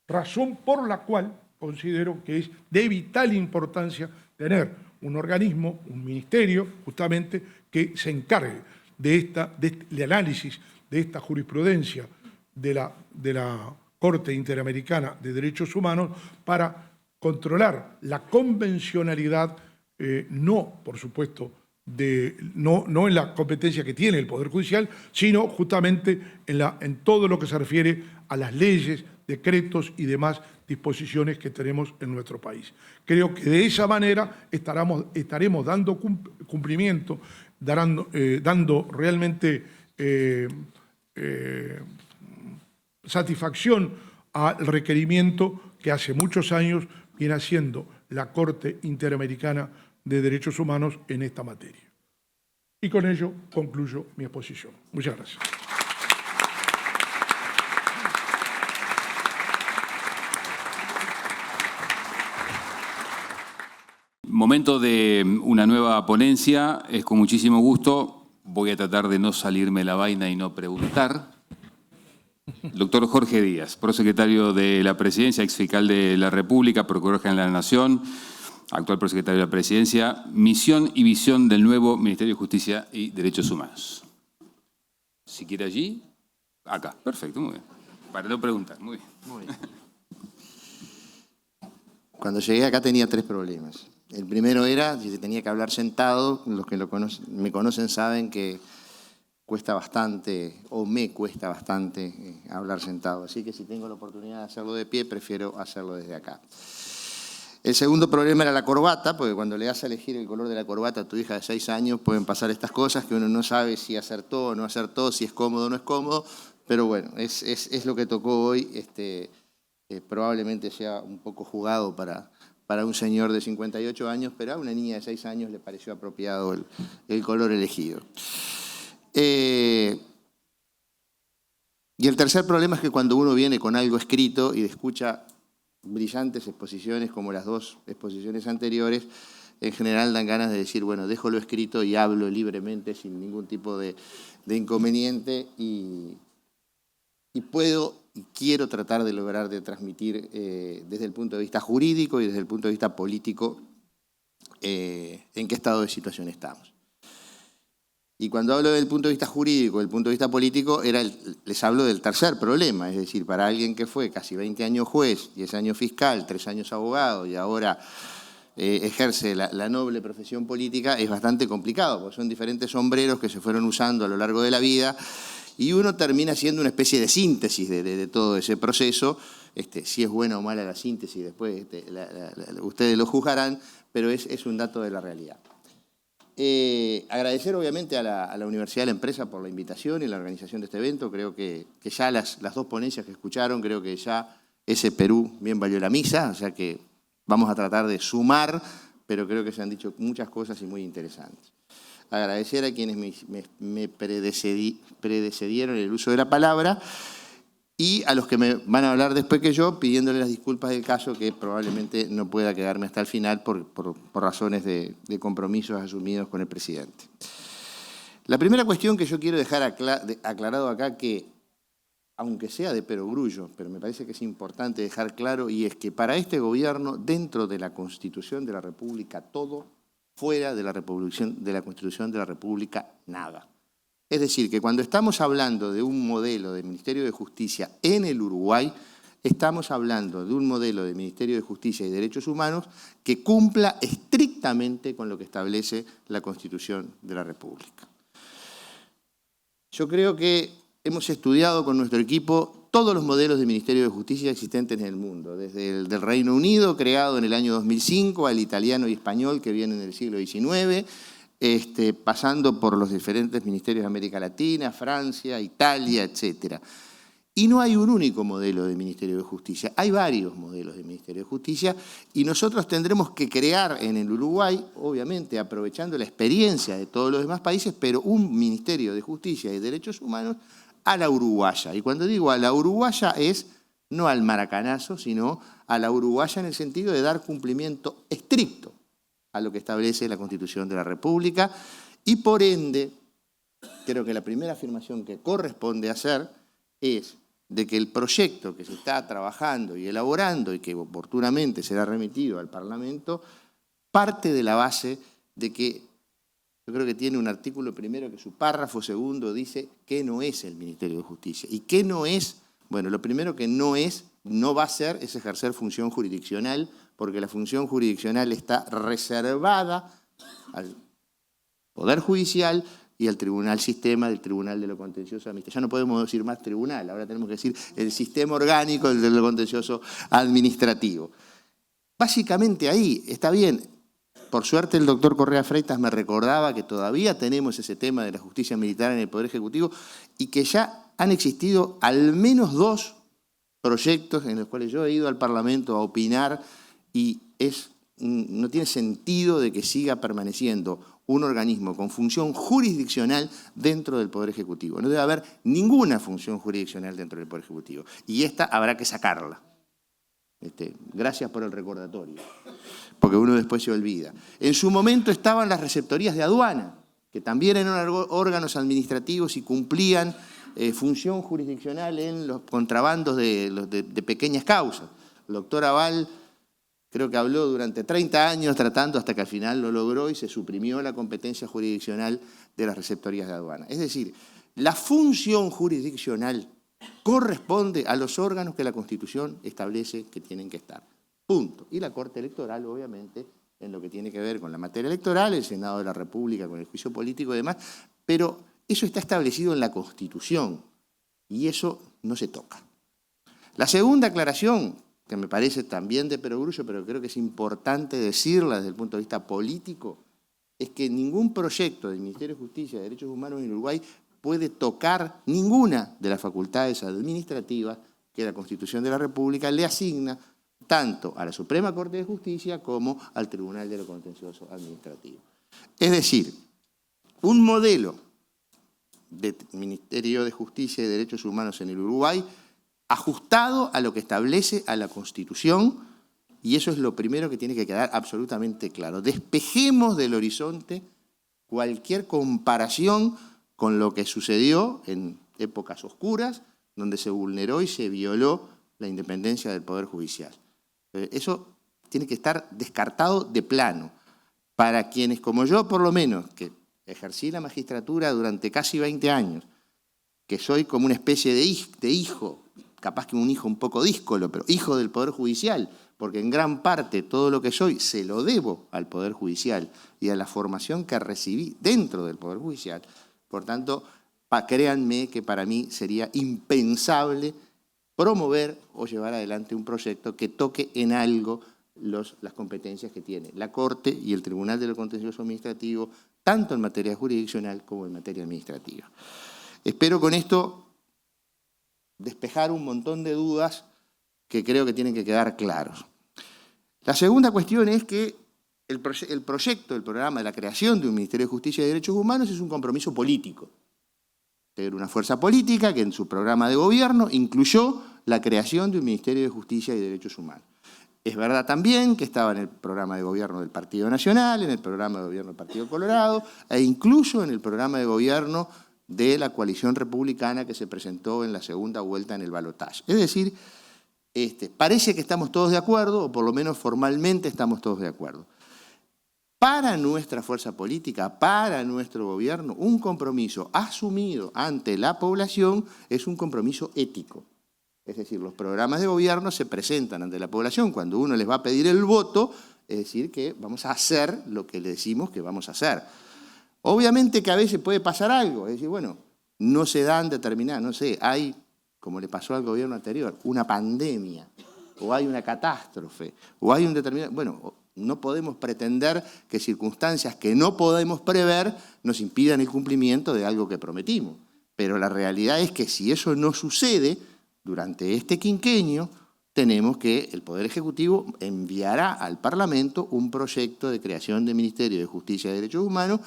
Razón por la cual considero que es de vital importancia tener un organismo, un ministerio, justamente, que se encargue de análisis de esta jurisprudencia de la Corte Interamericana de Derechos Humanos para controlar la convencionalidad, no, por supuesto, no en la competencia que tiene el Poder Judicial, sino justamente en todo lo que se refiere a las leyes, decretos y demás disposiciones que tenemos en nuestro país. Creo que de esa manera estaremos dando cumplimiento, dando realmente satisfacción al requerimiento que hace muchos años viene haciendo la Corte Interamericana de Derechos Humanos en esta materia. Y con ello concluyo mi exposición. Muchas gracias. Momento de una nueva ponencia. Es con muchísimo gusto. Voy a tratar de no salirme la vaina y no preguntar. Doctor Jorge Díaz, prosecretario de la Presidencia, exfiscal de la República, Procurador General de la Nación, actual prosecretario de la Presidencia, misión y visión del nuevo Ministerio de Justicia y Derechos Humanos. Si quiere allí, acá. Perfecto, muy bien. Para no preguntar, muy bien. Muy bien. Cuando llegué acá tenía 3 problemas. El primero era si se tenía que hablar sentado. Los que me conocen saben que cuesta bastante, o me cuesta bastante, hablar sentado. Así que si tengo la oportunidad de hacerlo de pie, prefiero hacerlo desde acá. El segundo problema era la corbata, porque cuando le das a elegir el color de la corbata a tu hija de 6 años, pueden pasar estas cosas que uno no sabe si acertó o no acertó, si es cómodo o no es cómodo, pero bueno, es lo que tocó hoy. Probablemente sea un poco jugado para un señor de 58 años, pero a una niña de 6 años le pareció apropiado el color elegido. Y el tercer problema es que cuando uno viene con algo escrito y escucha brillantes exposiciones como las 2 exposiciones anteriores, en general dan ganas de decir, bueno, dejo lo escrito y hablo libremente sin ningún tipo de inconveniente y puedo y quiero tratar de lograr de transmitir desde el punto de vista jurídico y desde el punto de vista político en qué estado de situación estamos. Y cuando hablo del punto de vista jurídico, del punto de vista político, les hablo del tercer problema, es decir, para alguien que fue casi 20 años juez, 10 años fiscal, 3 años abogado y ahora ejerce la noble profesión política, es bastante complicado, porque son diferentes sombreros que se fueron usando a lo largo de la vida y uno termina siendo una especie de síntesis de todo ese proceso. Si es buena o mala la síntesis, después ustedes lo juzgarán, pero es un dato de la realidad. Agradecer obviamente a la Universidad de la Empresa por la invitación y la organización de este evento. Creo que ya las 2 ponencias que escucharon, creo que ya ese Perú bien valió la misa, o sea que vamos a tratar de sumar, pero creo que se han dicho muchas cosas y muy interesantes. Agradecer a quienes me precedieron en el uso de la palabra y a los que me van a hablar después que yo, pidiéndole las disculpas del caso, que probablemente no pueda quedarme hasta el final por razones de compromisos asumidos con el presidente. La primera cuestión que yo quiero dejar aclarado acá, que aunque sea de perogrullo, pero me parece que es importante dejar claro, y es que para este gobierno, dentro de la Constitución de la República, todo, fuera de la Constitución de la República, nada. Es decir, que cuando estamos hablando de un modelo de Ministerio de Justicia en el Uruguay, estamos hablando de un modelo de Ministerio de Justicia y Derechos Humanos que cumpla estrictamente con lo que establece la Constitución de la República. Yo creo que hemos estudiado con nuestro equipo todos los modelos de Ministerio de Justicia existentes en el mundo, desde el del Reino Unido, creado en el año 2005, al italiano y español que viene en el siglo XIX, pasando por los diferentes ministerios de América Latina, Francia, Italia, etc. Y no hay un único modelo de Ministerio de Justicia, hay varios modelos de Ministerio de Justicia y nosotros tendremos que crear en el Uruguay, obviamente aprovechando la experiencia de todos los demás países, pero un Ministerio de Justicia y Derechos Humanos a la uruguaya. Y cuando digo a la uruguaya es no al maracanazo, sino a la uruguaya en el sentido de dar cumplimiento estricto a lo que establece la Constitución de la República y por ende, creo que la primera afirmación que corresponde hacer es de que el proyecto que se está trabajando y elaborando y que oportunamente será remitido al Parlamento parte de la base de que yo creo que tiene un artículo primero que su párrafo segundo dice qué no es el Ministerio de Justicia. ¿Y qué no es? Bueno, lo primero que no va a ser es ejercer función jurisdiccional, porque la función jurisdiccional está reservada al Poder Judicial y al Tribunal Sistema del Tribunal de lo Contencioso Administrativo. Ya no podemos decir más tribunal, ahora tenemos que decir el sistema orgánico del lo contencioso administrativo. Básicamente ahí está bien. Por suerte el doctor Correa Freitas me recordaba que todavía tenemos ese tema de la justicia militar en el Poder Ejecutivo y que ya han existido al menos 2 proyectos en los cuales yo he ido al Parlamento a opinar y no tiene sentido de que siga permaneciendo un organismo con función jurisdiccional dentro del Poder Ejecutivo. No debe haber ninguna función jurisdiccional dentro del Poder Ejecutivo. Y esta habrá que sacarla. Gracias por el recordatorio, porque uno después se olvida. En su momento estaban las receptorías de aduana, que también eran órganos administrativos y cumplían función jurisdiccional en los contrabandos de pequeñas causas. El doctor Aval creo que habló durante 30 años tratando hasta que al final lo logró y se suprimió la competencia jurisdiccional de las receptorías de aduana. Es decir, la función jurisdiccional corresponde a los órganos que la Constitución establece que tienen que estar. Punto. Y la Corte Electoral, obviamente, en lo que tiene que ver con la materia electoral, el Senado de la República con el juicio político y demás, pero eso está establecido en la Constitución y eso no se toca. La segunda aclaración, que me parece también de perogrullo, pero creo que es importante decirla desde el punto de vista político, es que ningún proyecto del Ministerio de Justicia y Derechos Humanos en Uruguay puede tocar ninguna de las facultades administrativas que la Constitución de la República le asigna tanto a la Suprema Corte de Justicia como al Tribunal de lo Contencioso Administrativo. Es decir, un modelo de Ministerio de Justicia y Derechos Humanos en el Uruguay ajustado a lo que establece a la Constitución, y eso es lo primero que tiene que quedar absolutamente claro. Despejemos del horizonte cualquier comparación con lo que sucedió en épocas oscuras, donde se vulneró y se violó la independencia del Poder Judicial. Eso tiene que estar descartado de plano. Para quienes como yo, por lo menos, que ejercí la magistratura durante casi 20 años, que soy como una especie de hijo, capaz que un hijo un poco díscolo, pero hijo del Poder Judicial, porque en gran parte todo lo que soy se lo debo al Poder Judicial y a la formación que recibí dentro del Poder Judicial. Por tanto, créanme que para mí sería impensable promover o llevar adelante un proyecto que toque en algo las competencias que tiene la Corte y el Tribunal de lo Contencioso Administrativo, tanto en materia jurisdiccional como en materia administrativa. Espero con esto despejar un montón de dudas que creo que tienen que quedar claros. La segunda cuestión es que el proyecto, el programa de la creación de un Ministerio de Justicia y Derechos Humanos es un compromiso político. Era una fuerza política que en su programa de gobierno incluyó la creación de un Ministerio de Justicia y Derechos Humanos. Es verdad también que estaba en el programa de gobierno del Partido Nacional, en el programa de gobierno del Partido Colorado e incluso en el programa de gobierno de la coalición republicana que se presentó en la segunda vuelta en el balotaje. Es decir, parece que estamos todos de acuerdo, o por lo menos formalmente estamos todos de acuerdo. para nuestra fuerza política, para nuestro gobierno, un compromiso asumido ante la población es un compromiso ético. Es decir, los programas de gobierno se presentan ante la población cuando uno les va a pedir el voto, es decir, que vamos a hacer lo que le decimos que vamos a hacer. Obviamente que a veces puede pasar algo, es decir, bueno, no se dan determinadas, no sé, hay, como le pasó al gobierno anterior, una pandemia, o hay una catástrofe, o hay un determinado... Bueno, no podemos pretender que circunstancias que no podemos prever nos impidan el cumplimiento de algo que prometimos. Pero la realidad es que si eso no sucede durante este quinquenio, tenemos que el Poder Ejecutivo enviará al Parlamento un proyecto de creación del Ministerio de Justicia y Derechos Humanos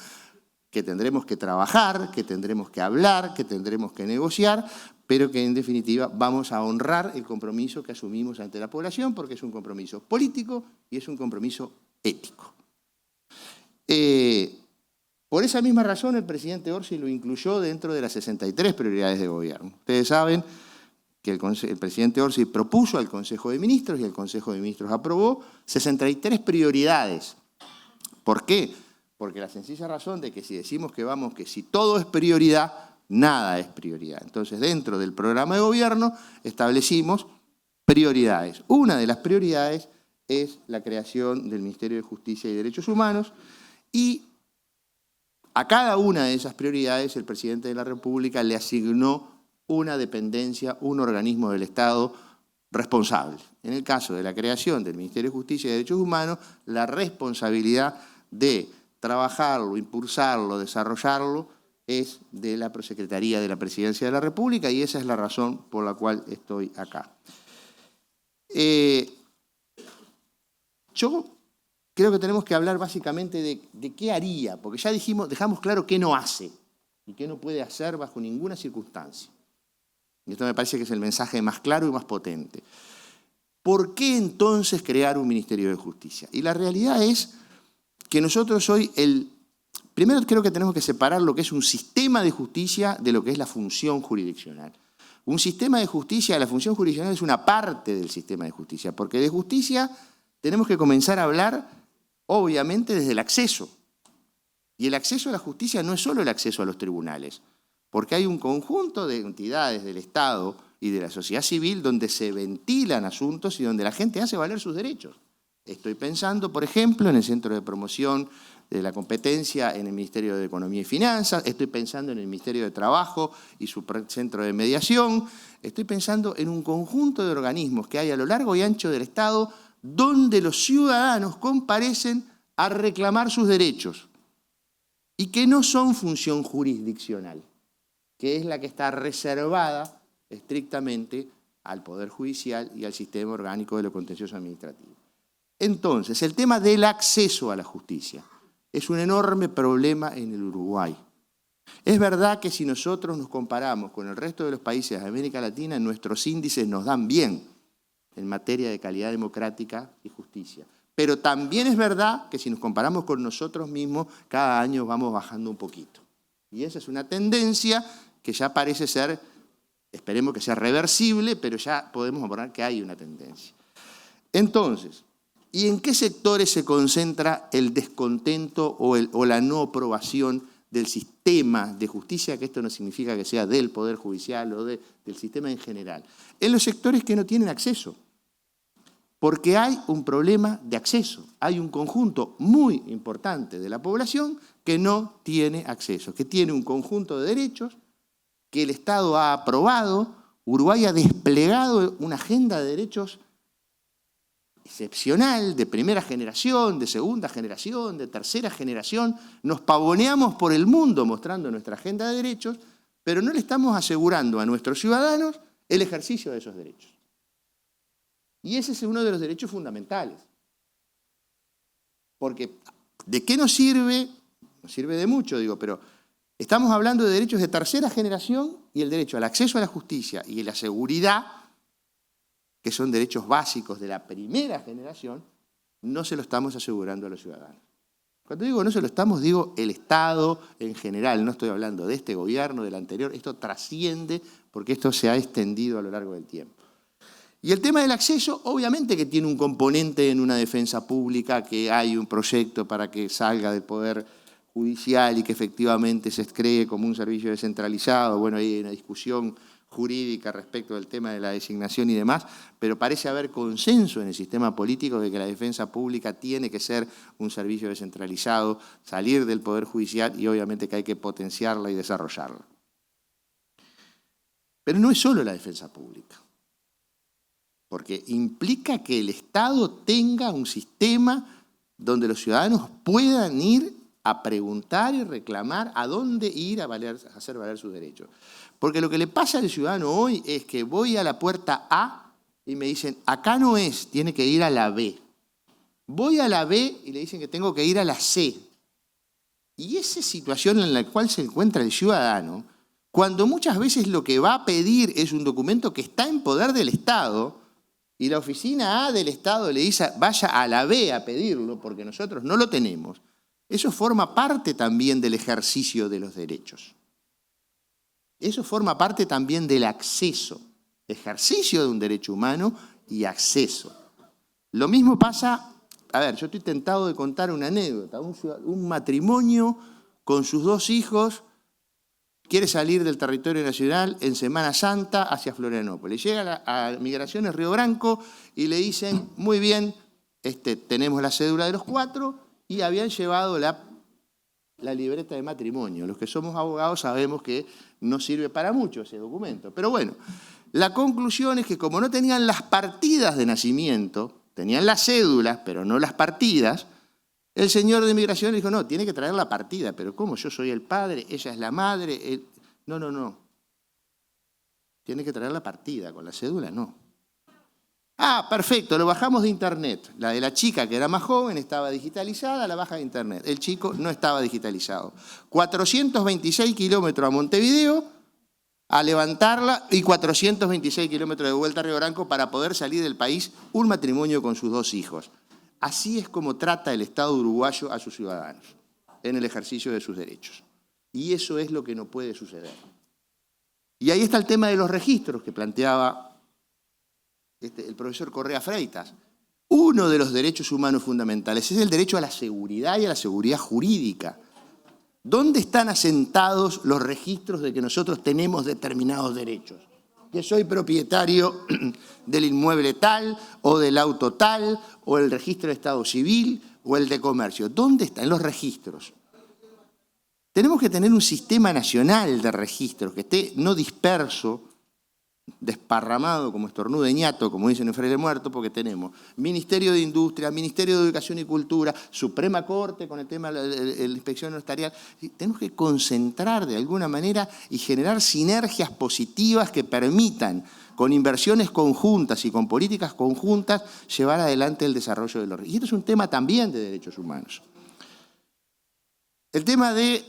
que tendremos que trabajar, que tendremos que hablar, que tendremos que negociar, pero que en definitiva vamos a honrar el compromiso que asumimos ante la población porque es un compromiso político y es un compromiso ético. Por esa misma razón el presidente Orsi lo incluyó dentro de las 63 prioridades de gobierno. Ustedes saben que el presidente Orsi propuso al Consejo de Ministros y el Consejo de Ministros aprobó 63 prioridades. ¿Por qué? Porque la sencilla razón de que si decimos que si todo es prioridad, nada es prioridad. Entonces, dentro del programa de gobierno establecimos prioridades. Una de las prioridades es la creación del Ministerio de Justicia y Derechos Humanos y a cada una de esas prioridades el presidente de la República le asignó una dependencia, un organismo del Estado responsable. En el caso de la creación del Ministerio de Justicia y Derechos Humanos, la responsabilidad de trabajarlo, impulsarlo, desarrollarlo, es de la Prosecretaría de la Presidencia de la República y esa es la razón por la cual estoy acá. Yo creo que tenemos que hablar básicamente de qué haría, porque ya dejamos claro qué no hace y qué no puede hacer bajo ninguna circunstancia. Y esto me parece que es el mensaje más claro y más potente. ¿Por qué entonces crear un Ministerio de Justicia? Y la realidad es que nosotros hoy, primero creo que tenemos que separar lo que es un sistema de justicia de lo que es la función jurisdiccional. Un sistema de justicia, la función jurisdiccional es una parte del sistema de justicia, porque de justicia tenemos que comenzar a hablar, obviamente, desde el acceso. Y el acceso a la justicia no es solo el acceso a los tribunales, porque hay un conjunto de entidades del Estado y de la sociedad civil donde se ventilan asuntos y donde la gente hace valer sus derechos. Estoy pensando, por ejemplo, en el Centro de Promoción de la Competencia en el Ministerio de Economía y Finanzas, estoy pensando en el Ministerio de Trabajo y su centro de mediación, estoy pensando en un conjunto de organismos que hay a lo largo y ancho del Estado donde los ciudadanos comparecen a reclamar sus derechos y que no son función jurisdiccional, que es la que está reservada estrictamente al Poder Judicial y al sistema orgánico de lo contencioso administrativo. Entonces, el tema del acceso a la justicia es un enorme problema en el Uruguay. Es verdad que si nosotros nos comparamos con el resto de los países de América Latina, nuestros índices nos dan bien en materia de calidad democrática y justicia. Pero también es verdad que si nos comparamos con nosotros mismos, cada año vamos bajando un poquito. Y esa es una tendencia que ya parece ser, esperemos que sea reversible, pero ya podemos abonar que hay una tendencia. Entonces, ¿y en qué sectores se concentra el descontento o la no aprobación del sistema de justicia? Que esto no significa que sea del Poder Judicial o del sistema en general. En los sectores que no tienen acceso. Porque hay un problema de acceso. Hay un conjunto muy importante de la población que no tiene acceso, que tiene un conjunto de derechos que el Estado ha aprobado. Uruguay ha desplegado una agenda de derechos excepcional, de primera generación, de segunda generación, de tercera generación. Nos pavoneamos por el mundo mostrando nuestra agenda de derechos, pero no le estamos asegurando a nuestros ciudadanos el ejercicio de esos derechos. Y ese es uno de los derechos fundamentales. Porque, ¿de qué nos sirve? Nos sirve de mucho, digo, pero estamos hablando de derechos de tercera generación y el derecho al acceso a la justicia y a la seguridad, que son derechos básicos de la primera generación, no se lo estamos asegurando a los ciudadanos. Cuando digo no se lo estamos, digo el Estado en general, no estoy hablando de este gobierno, del anterior, esto trasciende porque esto se ha extendido a lo largo del tiempo. Y el tema del acceso, obviamente que tiene un componente en una defensa pública, que hay un proyecto para que salga del Poder Judicial y que efectivamente se cree como un servicio descentralizado. Bueno, hay una discusión jurídica respecto del tema de la designación y demás, pero parece haber consenso en el sistema político de que la defensa pública tiene que ser un servicio descentralizado, salir del Poder Judicial y obviamente que hay que potenciarla y desarrollarla. Pero no es solo la defensa pública, porque implica que el Estado tenga un sistema donde los ciudadanos puedan ir a preguntar y reclamar a dónde ir a hacer valer sus derechos. Porque lo que le pasa al ciudadano hoy es que voy a la puerta A y me dicen, acá no es, tiene que ir a la B. Voy a la B y le dicen que tengo que ir a la C. Y esa situación en la cual se encuentra el ciudadano, cuando muchas veces lo que va a pedir es un documento que está en poder del Estado, y la oficina A del Estado le dice, vaya a la B a pedirlo, porque nosotros no lo tenemos, eso forma parte también del ejercicio de los derechos. Eso forma parte también del acceso, ejercicio de un derecho humano y acceso. Lo mismo pasa, a ver, yo estoy tentado de contar una anécdota, un matrimonio con sus 2 hijos quiere salir del territorio nacional en Semana Santa hacia Florianópolis. Llega a Migraciones Río Branco y le dicen, muy bien, tenemos la cédula de los 4 y habían llevado la libreta de matrimonio. Los que somos abogados sabemos que no sirve para mucho ese documento. Pero bueno, la conclusión es que como no tenían las partidas de nacimiento, tenían las cédulas, pero no las partidas, el señor de Migración dijo, no, tiene que traer la partida. Pero ¿cómo? Yo soy el padre, ella es la madre. No. Tiene que traer la partida, con la cédula no. Ah, perfecto, lo bajamos de internet. La de la chica, que era más joven, estaba digitalizada, la baja de internet. El chico no estaba digitalizado. 426 kilómetros a Montevideo a levantarla y 426 kilómetros de vuelta a Río Branco para poder salir del país un matrimonio con sus 2 hijos. Así es como trata el Estado uruguayo a sus ciudadanos en el ejercicio de sus derechos. Y eso es lo que no puede suceder. Y ahí está el tema de los registros que planteaba el profesor Correa Freitas. Uno de los derechos humanos fundamentales es el derecho a la seguridad y a la seguridad jurídica. ¿Dónde están asentados los registros de que nosotros tenemos determinados derechos? Que soy propietario del inmueble tal, o del auto tal, o el registro de Estado Civil, o el de comercio. ¿Dónde están los registros? Tenemos que tener un sistema nacional de registros que esté no disperso, desparramado como estornudo de ñato, como dicen en Freire Muerto, porque tenemos Ministerio de Industria, Ministerio de Educación y Cultura, Suprema Corte con el tema de la inspección notarial. Tenemos que concentrar de alguna manera y generar sinergias positivas que permitan, con inversiones conjuntas y con políticas conjuntas, llevar adelante el desarrollo de los registros. Y esto es un tema también de derechos humanos. El tema de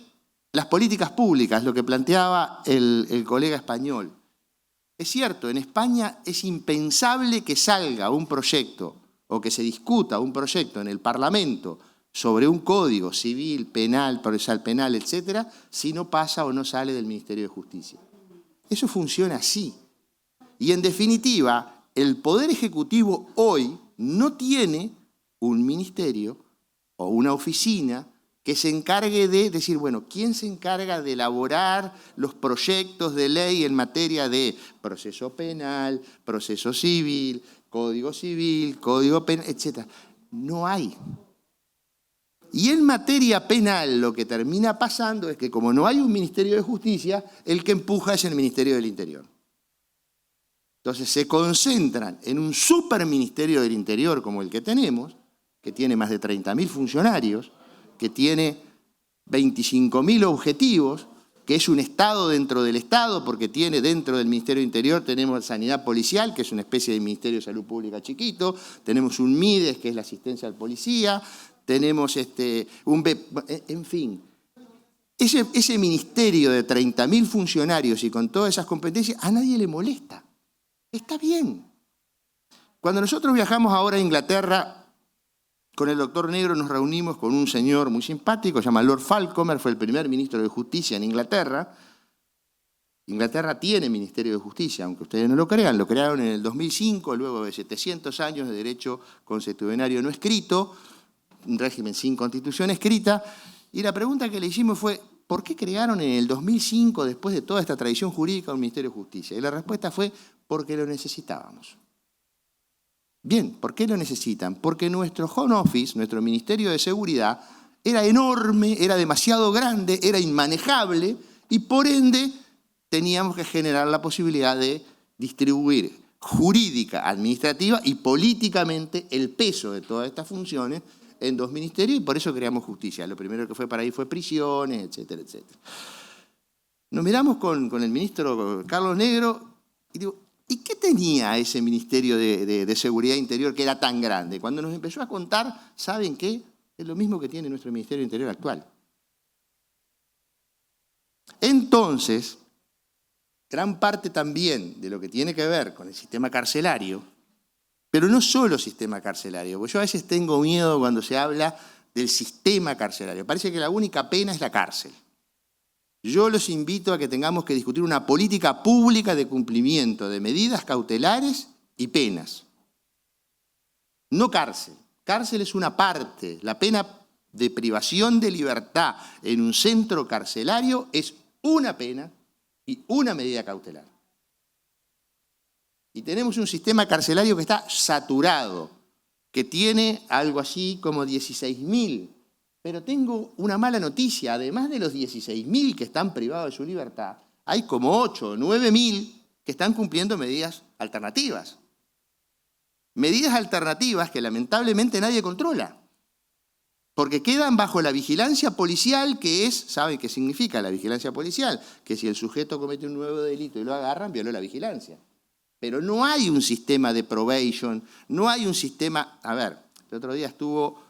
las políticas públicas, lo que planteaba el colega español. Es cierto, en España es impensable que salga un proyecto o que se discuta un proyecto en el Parlamento sobre un código civil, penal, procesal penal, etcétera, si no pasa o no sale del Ministerio de Justicia. Eso funciona así. Y en definitiva, el Poder Ejecutivo hoy no tiene un ministerio o una oficina que se encargue de decir, bueno, ¿quién se encarga de elaborar los proyectos de ley en materia de proceso penal, proceso civil, código penal, etcétera? No hay. Y en materia penal lo que termina pasando es que como no hay un Ministerio de Justicia, el que empuja es el Ministerio del Interior. Entonces se concentran en un superministerio del Interior como el que tenemos, que tiene más de 30.000 funcionarios, que tiene 25.000 objetivos, que es un Estado dentro del Estado, porque tiene dentro del Ministerio de Interior, tenemos Sanidad Policial, que es una especie de Ministerio de Salud Pública chiquito, tenemos un MIDES, que es la asistencia al policía, tenemos en fin. Ese ministerio de 30.000 funcionarios y con todas esas competencias, a nadie le molesta. Está bien. Cuando nosotros viajamos ahora a Inglaterra, con el doctor Negro nos reunimos con un señor muy simpático, se llama Lord Falcomer, fue el primer ministro de Justicia en Inglaterra, Inglaterra tiene Ministerio de Justicia, aunque ustedes no lo crean, lo crearon en el 2005, luego de 700 años de derecho consuetuvenario no escrito, un régimen sin constitución escrita, y la pregunta que le hicimos fue, ¿por qué crearon en el 2005, después de toda esta tradición jurídica, un Ministerio de Justicia? Y la respuesta fue, porque lo necesitábamos. Bien, ¿por qué lo necesitan? Porque nuestro Home Office, nuestro Ministerio de Seguridad, era enorme, era demasiado grande, era inmanejable, y por ende teníamos que generar la posibilidad de distribuir jurídica, administrativa y políticamente el peso de todas estas funciones en dos ministerios, y por eso creamos justicia. Lo primero que fue para ahí fue prisiones, etcétera, etcétera. Nos miramos con el ministro Carlos Negro y digo, ¿y qué tenía ese Ministerio de Seguridad Interior que era tan grande? Cuando nos empezó a contar, ¿saben qué? Es lo mismo que tiene nuestro Ministerio de Interior actual. Entonces, gran parte también de lo que tiene que ver con el sistema carcelario, pero no solo sistema carcelario, porque yo a veces tengo miedo cuando se habla del sistema carcelario. Parece que la única pena es la cárcel. Yo los invito a que tengamos que discutir una política pública de cumplimiento de medidas cautelares y penas. No cárcel. Cárcel es una parte. La pena de privación de libertad en un centro carcelario es una pena y una medida cautelar. Y tenemos un sistema carcelario que está saturado, que tiene algo así como 16.000. Pero tengo una mala noticia, además de los 16.000 que están privados de su libertad, hay como 8 o 9.000 que están cumpliendo medidas alternativas. Medidas alternativas que lamentablemente nadie controla, porque quedan bajo la vigilancia policial, que es, ¿saben qué significa la vigilancia policial? Que si el sujeto comete un nuevo delito y lo agarran, violó la vigilancia. Pero no hay un sistema de probation, no hay un sistema... A ver, el otro día estuvo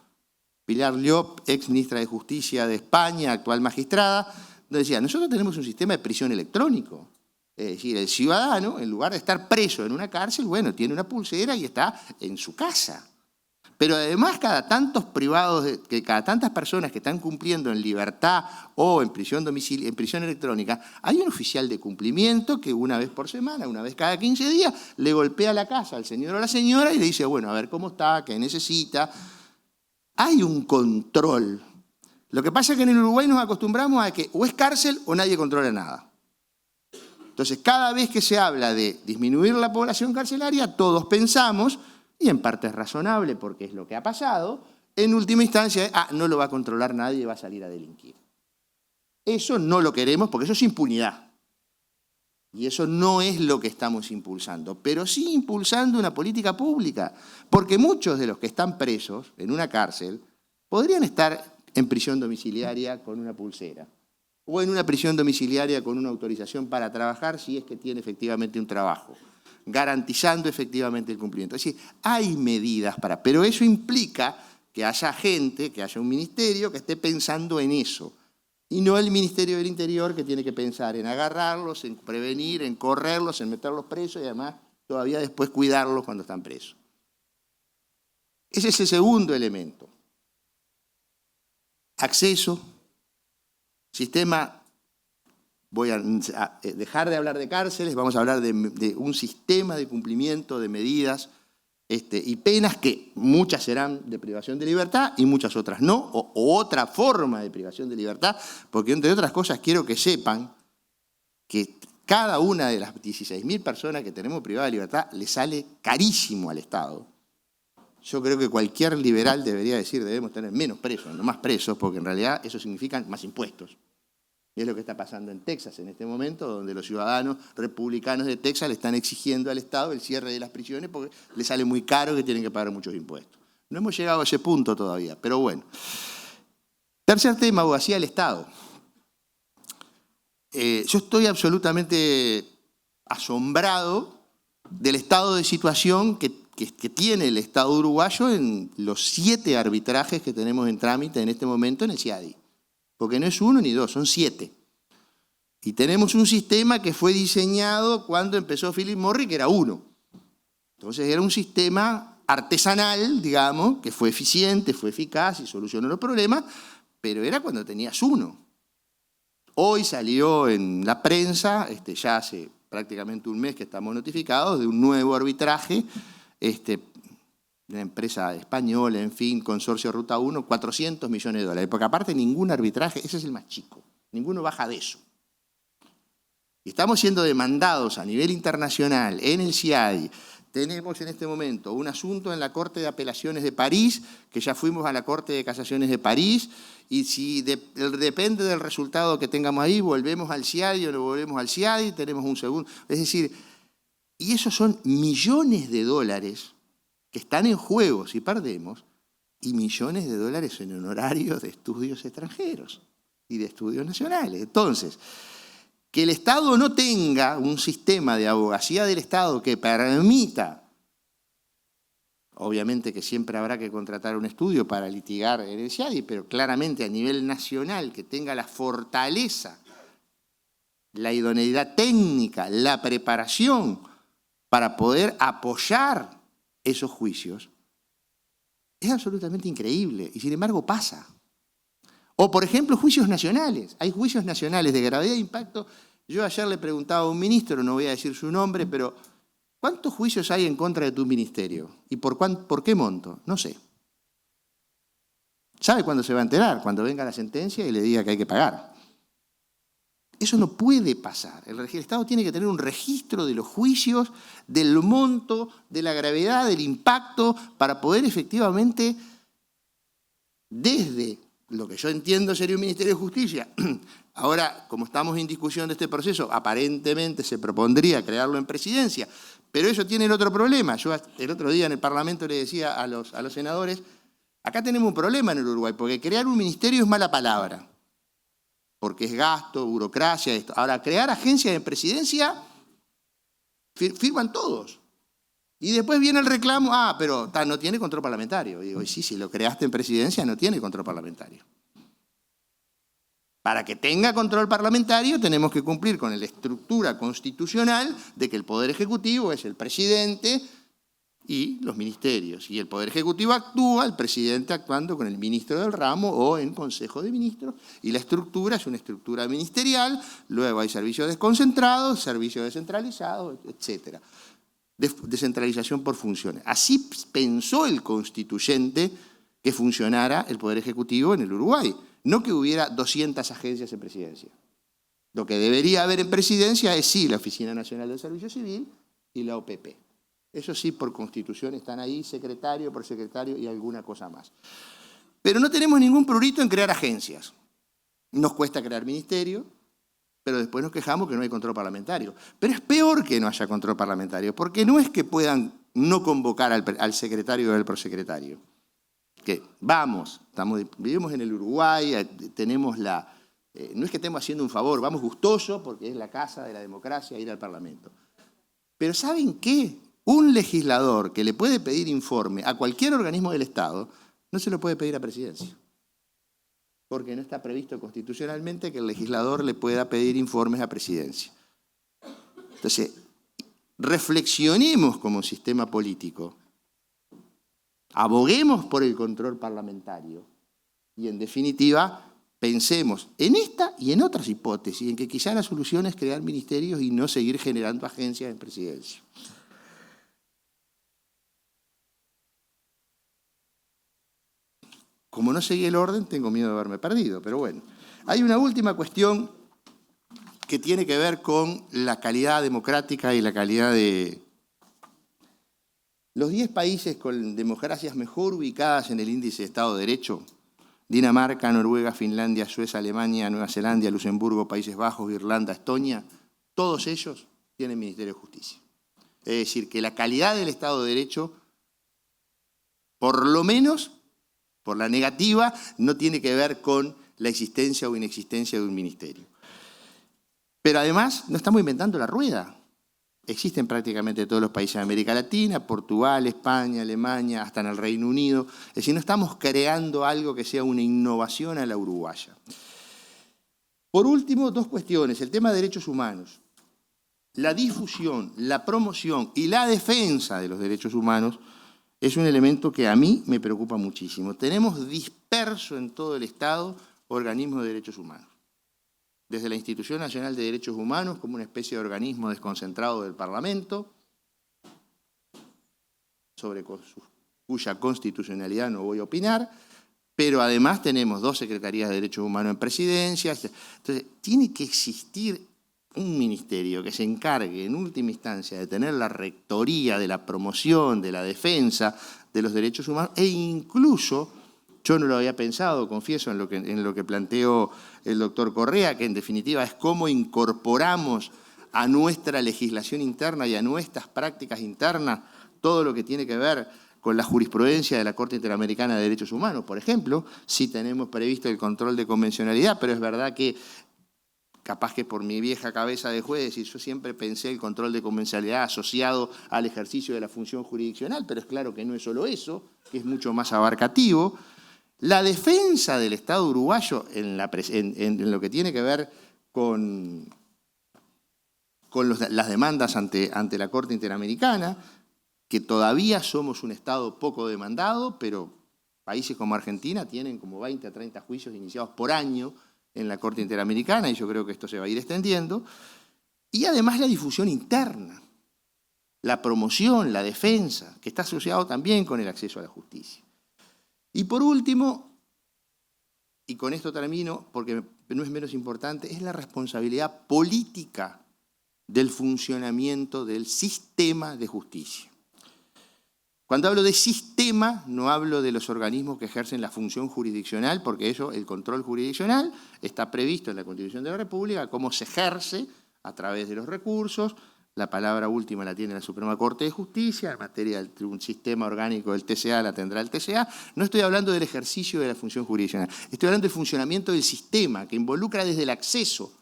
Pilar Llop, ex ministra de Justicia de España, actual magistrada, donde decía, nosotros tenemos un sistema de prisión electrónico. Es decir, el ciudadano, en lugar de estar preso en una cárcel, bueno, tiene una pulsera y está en su casa. Pero además, cada tantas personas que están cumpliendo en libertad o en prisión electrónica, hay un oficial de cumplimiento que una vez por semana, una vez cada 15 días, le golpea la casa al señor o a la señora y le dice, bueno, a ver cómo está, qué necesita. Hay un control. Lo que pasa es que en el Uruguay nos acostumbramos a que o es cárcel o nadie controla nada. Entonces, cada vez que se habla de disminuir la población carcelaria, todos pensamos, y en parte es razonable porque es lo que ha pasado, en última instancia, no lo va a controlar nadie y va a salir a delinquir. Eso no lo queremos porque eso es impunidad. Y eso no es lo que estamos impulsando, pero sí impulsando una política pública, porque muchos de los que están presos en una cárcel podrían estar en prisión domiciliaria con una pulsera, o en una prisión domiciliaria con una autorización para trabajar si es que tiene efectivamente un trabajo, garantizando efectivamente el cumplimiento. Es decir, hay medidas para... Pero eso implica que haya gente, que haya un ministerio que esté pensando en eso, y no el Ministerio del Interior que tiene que pensar en agarrarlos, en prevenir, en correrlos, en meterlos presos y además todavía después cuidarlos cuando están presos. Ese es el segundo elemento. Acceso, sistema, voy a dejar de hablar de cárceles, vamos a hablar de un sistema de cumplimiento de medidas y penas que muchas serán de privación de libertad y muchas otras no, o otra forma de privación de libertad, porque entre otras cosas quiero que sepan que cada una de las 16.000 personas que tenemos privadas de libertad le sale carísimo al Estado. Yo creo que cualquier liberal debería decir debemos tener menos presos, no más presos, porque en realidad eso significa más impuestos. Y es lo que está pasando en Texas en este momento, donde los ciudadanos republicanos de Texas le están exigiendo al Estado el cierre de las prisiones porque les sale muy caro que tienen que pagar muchos impuestos. No hemos llegado a ese punto todavía, pero bueno. Tercer tema, abogacía del Estado. Yo estoy absolutamente asombrado del estado de situación que tiene el Estado uruguayo en los 7 arbitrajes que tenemos en trámite en este momento en el CIADI. Porque no es 1 ni 2, son 7. Y tenemos un sistema que fue diseñado cuando empezó Philip Morris, que era 1. Entonces era un sistema artesanal, digamos, que fue eficiente, fue eficaz y solucionó los problemas, pero era cuando tenías 1. Hoy salió en la prensa, ya hace prácticamente un mes que estamos notificados, de un nuevo arbitraje, de una empresa española, en fin, Consorcio Ruta 1, 400 millones de dólares. Porque aparte ningún arbitraje, ese es el más chico, ninguno baja de eso. Y estamos siendo demandados a nivel internacional, en el CIADI. Tenemos en este momento un asunto en la Corte de Apelaciones de París, que ya fuimos a la Corte de Casaciones de París, y si depende del resultado que tengamos ahí, volvemos al CIADI o no volvemos al CIADI, tenemos un segundo. Es decir, y esos son millones de dólares que están en juego si perdemos, y millones de dólares en honorarios de estudios extranjeros y de estudios nacionales. Entonces, que el Estado no tenga un sistema de abogacía del Estado que permita, obviamente que siempre habrá que contratar un estudio para litigar en el CIADI, pero claramente a nivel nacional que tenga la fortaleza, la idoneidad técnica, la preparación para poder apoyar esos juicios, es absolutamente increíble y sin embargo pasa. O, por ejemplo, juicios nacionales. Hay juicios nacionales de gravedad e impacto. Yo ayer le preguntaba a un ministro, no voy a decir su nombre, pero ¿cuántos juicios hay en contra de tu ministerio? ¿Y por qué monto? No sé. ¿Sabe cuándo se va a enterar? Cuando venga la sentencia y le diga que hay que pagar. Eso no puede pasar. El Estado tiene que tener un registro de los juicios, del monto, de la gravedad, del impacto, para poder efectivamente, desde lo que yo entiendo sería un Ministerio de Justicia. Ahora, como estamos en discusión de este proceso, aparentemente se propondría crearlo en presidencia, pero eso tiene el otro problema. Yo el otro día en el Parlamento le decía a los senadores, acá tenemos un problema en el Uruguay, porque crear un ministerio es mala palabra, porque es gasto, burocracia, esto. Ahora, crear agencias de presidencia, firman todos. Y después viene el reclamo, pero no tiene control parlamentario. Y digo, sí, si lo creaste en presidencia, no tiene control parlamentario. Para que tenga control parlamentario, tenemos que cumplir con la estructura constitucional de que el Poder Ejecutivo es el presidente y los ministerios. Y el Poder Ejecutivo actúa, el presidente actuando con el ministro del ramo o en Consejo de Ministros. Y la estructura es una estructura ministerial, luego hay servicios desconcentrados, servicios descentralizados, etcétera. Descentralización por funciones. Así pensó el constituyente que funcionara el Poder Ejecutivo en el Uruguay. No que hubiera 200 agencias en presidencia. Lo que debería haber en presidencia es sí la Oficina Nacional del Servicio Civil y la OPP. Eso sí, por constitución están ahí, secretario por secretario y alguna cosa más. Pero no tenemos ningún prurito en crear agencias. Nos cuesta crear ministerio, pero después nos quejamos que no hay control parlamentario. Pero es peor que no haya control parlamentario, porque no es que puedan no convocar al secretario o al prosecretario. Que vivimos en el Uruguay, tenemos no es que estemos haciendo un favor, vamos gustosos porque es la casa de la democracia ir al Parlamento. Pero ¿saben qué? Un legislador que le puede pedir informe a cualquier organismo del Estado, no se lo puede pedir a presidencia. Porque no está previsto constitucionalmente que el legislador le pueda pedir informes a presidencia. Entonces, reflexionemos como sistema político, aboguemos por el control parlamentario y, en definitiva, pensemos en esta y en otras hipótesis, en que quizá la solución es crear ministerios y no seguir generando agencias en presidencia. Como no seguí el orden, tengo miedo de haberme perdido, pero bueno. Hay una última cuestión que tiene que ver con la calidad democrática y la calidad de... Los 10 países con democracias mejor ubicadas en el índice de Estado de Derecho, Dinamarca, Noruega, Finlandia, Suecia, Alemania, Nueva Zelanda, Luxemburgo, Países Bajos, Irlanda, Estonia, todos ellos tienen Ministerio de Justicia. Es decir, que la calidad del Estado de Derecho, por lo menos... por la negativa, no tiene que ver con la existencia o inexistencia de un ministerio. Pero además, no estamos inventando la rueda. Existen prácticamente todos los países de América Latina, Portugal, España, Alemania, hasta en el Reino Unido. Es decir, no estamos creando algo que sea una innovación a la uruguaya. Por último, 2 cuestiones. El tema de derechos humanos. La difusión, la promoción y la defensa de los derechos humanos es un elemento que a mí me preocupa muchísimo. Tenemos disperso en todo el Estado organismos de derechos humanos. desde la Institución Nacional de Derechos Humanos como una especie de organismo desconcentrado del Parlamento, sobre cuya constitucionalidad no voy a opinar, pero además tenemos 2 secretarías de derechos humanos en presidencia. Entonces, tiene que existir un ministerio que se encargue en última instancia de tener la rectoría de la promoción, de la defensa de los derechos humanos, e incluso, yo no lo había pensado, confieso, en lo que planteó el doctor Correa, que en definitiva es cómo incorporamos a nuestra legislación interna y a nuestras prácticas internas todo lo que tiene que ver con la jurisprudencia de la Corte Interamericana de Derechos Humanos, por ejemplo. Sí tenemos previsto el control de convencionalidad, pero es verdad que, capaz que por mi vieja cabeza de juez, y yo siempre pensé el control de convencionalidad asociado al ejercicio de la función jurisdiccional, pero es claro que no es solo eso, que es mucho más abarcativo. La defensa del Estado uruguayo en lo que tiene que ver con las demandas ante la Corte Interamericana, que todavía somos un Estado poco demandado, pero países como Argentina tienen como 20 a 30 juicios iniciados por año en la Corte Interamericana, y yo creo que esto se va a ir extendiendo. Y además la difusión interna, la promoción, la defensa, que está asociado también con el acceso a la justicia. Y por último, y con esto termino porque no es menos importante, es la responsabilidad política del funcionamiento del sistema de justicia. Cuando hablo de sistema, no hablo de los organismos que ejercen la función jurisdiccional, porque eso, el control jurisdiccional, está previsto en la Constitución de la República, cómo se ejerce a través de los recursos. La palabra última la tiene la Suprema Corte de Justicia, en materia del un sistema orgánico del TCA la tendrá el TCA. No estoy hablando del ejercicio de la función jurisdiccional, estoy hablando del funcionamiento del sistema, que involucra desde el acceso.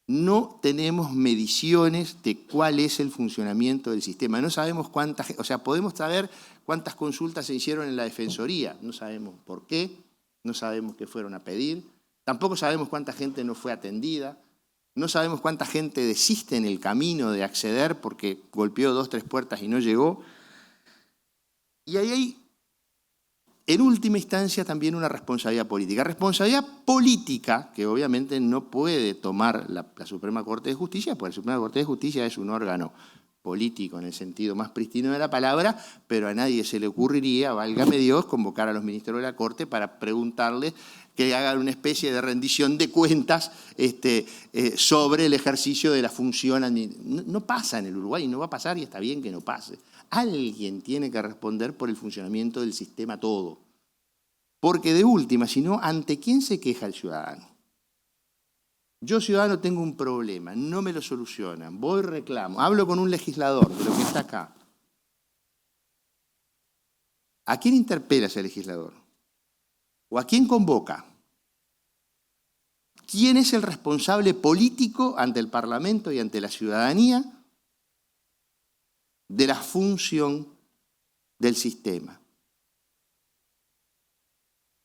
No tenemos mediciones de cuál es el funcionamiento del sistema. No sabemos cuántas, o sea, podemos saber cuántas consultas se hicieron en la Defensoría. No sabemos por qué, no sabemos qué fueron a pedir, tampoco sabemos cuánta gente no fue atendida, no sabemos cuánta gente desiste en el camino de acceder porque golpeó 2 o 3 puertas y no llegó. Y ahí hay, en última instancia, también una responsabilidad política. Responsabilidad política que obviamente no puede tomar la Suprema Corte de Justicia, porque la Suprema Corte de Justicia es un órgano político en el sentido más prístino de la palabra, pero a nadie se le ocurriría, válgame Dios, convocar a los ministros de la Corte para preguntarles que hagan una especie de rendición de cuentas sobre el ejercicio de la función administrativa. No pasa en el Uruguay, y no va a pasar, y está bien que no pase. Alguien tiene que responder por el funcionamiento del sistema todo. Porque de última, si no, ¿ante quién se queja el ciudadano? Yo, ciudadano, tengo un problema, no me lo solucionan, voy, reclamo, hablo con un legislador de lo que está acá. ¿A quién interpela ese legislador? ¿O a quién convoca? ¿Quién es el responsable político ante el Parlamento y ante la ciudadanía de la función del sistema?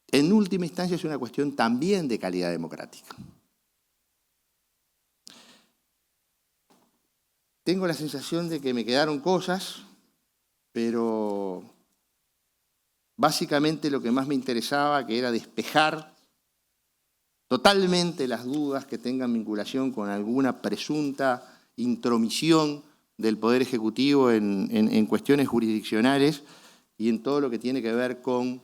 En última instancia es una cuestión también de calidad democrática. Tengo la sensación de que me quedaron cosas, pero básicamente lo que más me interesaba, que era despejar totalmente las dudas que tengan vinculación con alguna presunta intromisión del Poder Ejecutivo en cuestiones jurisdiccionales y en todo lo que tiene que ver con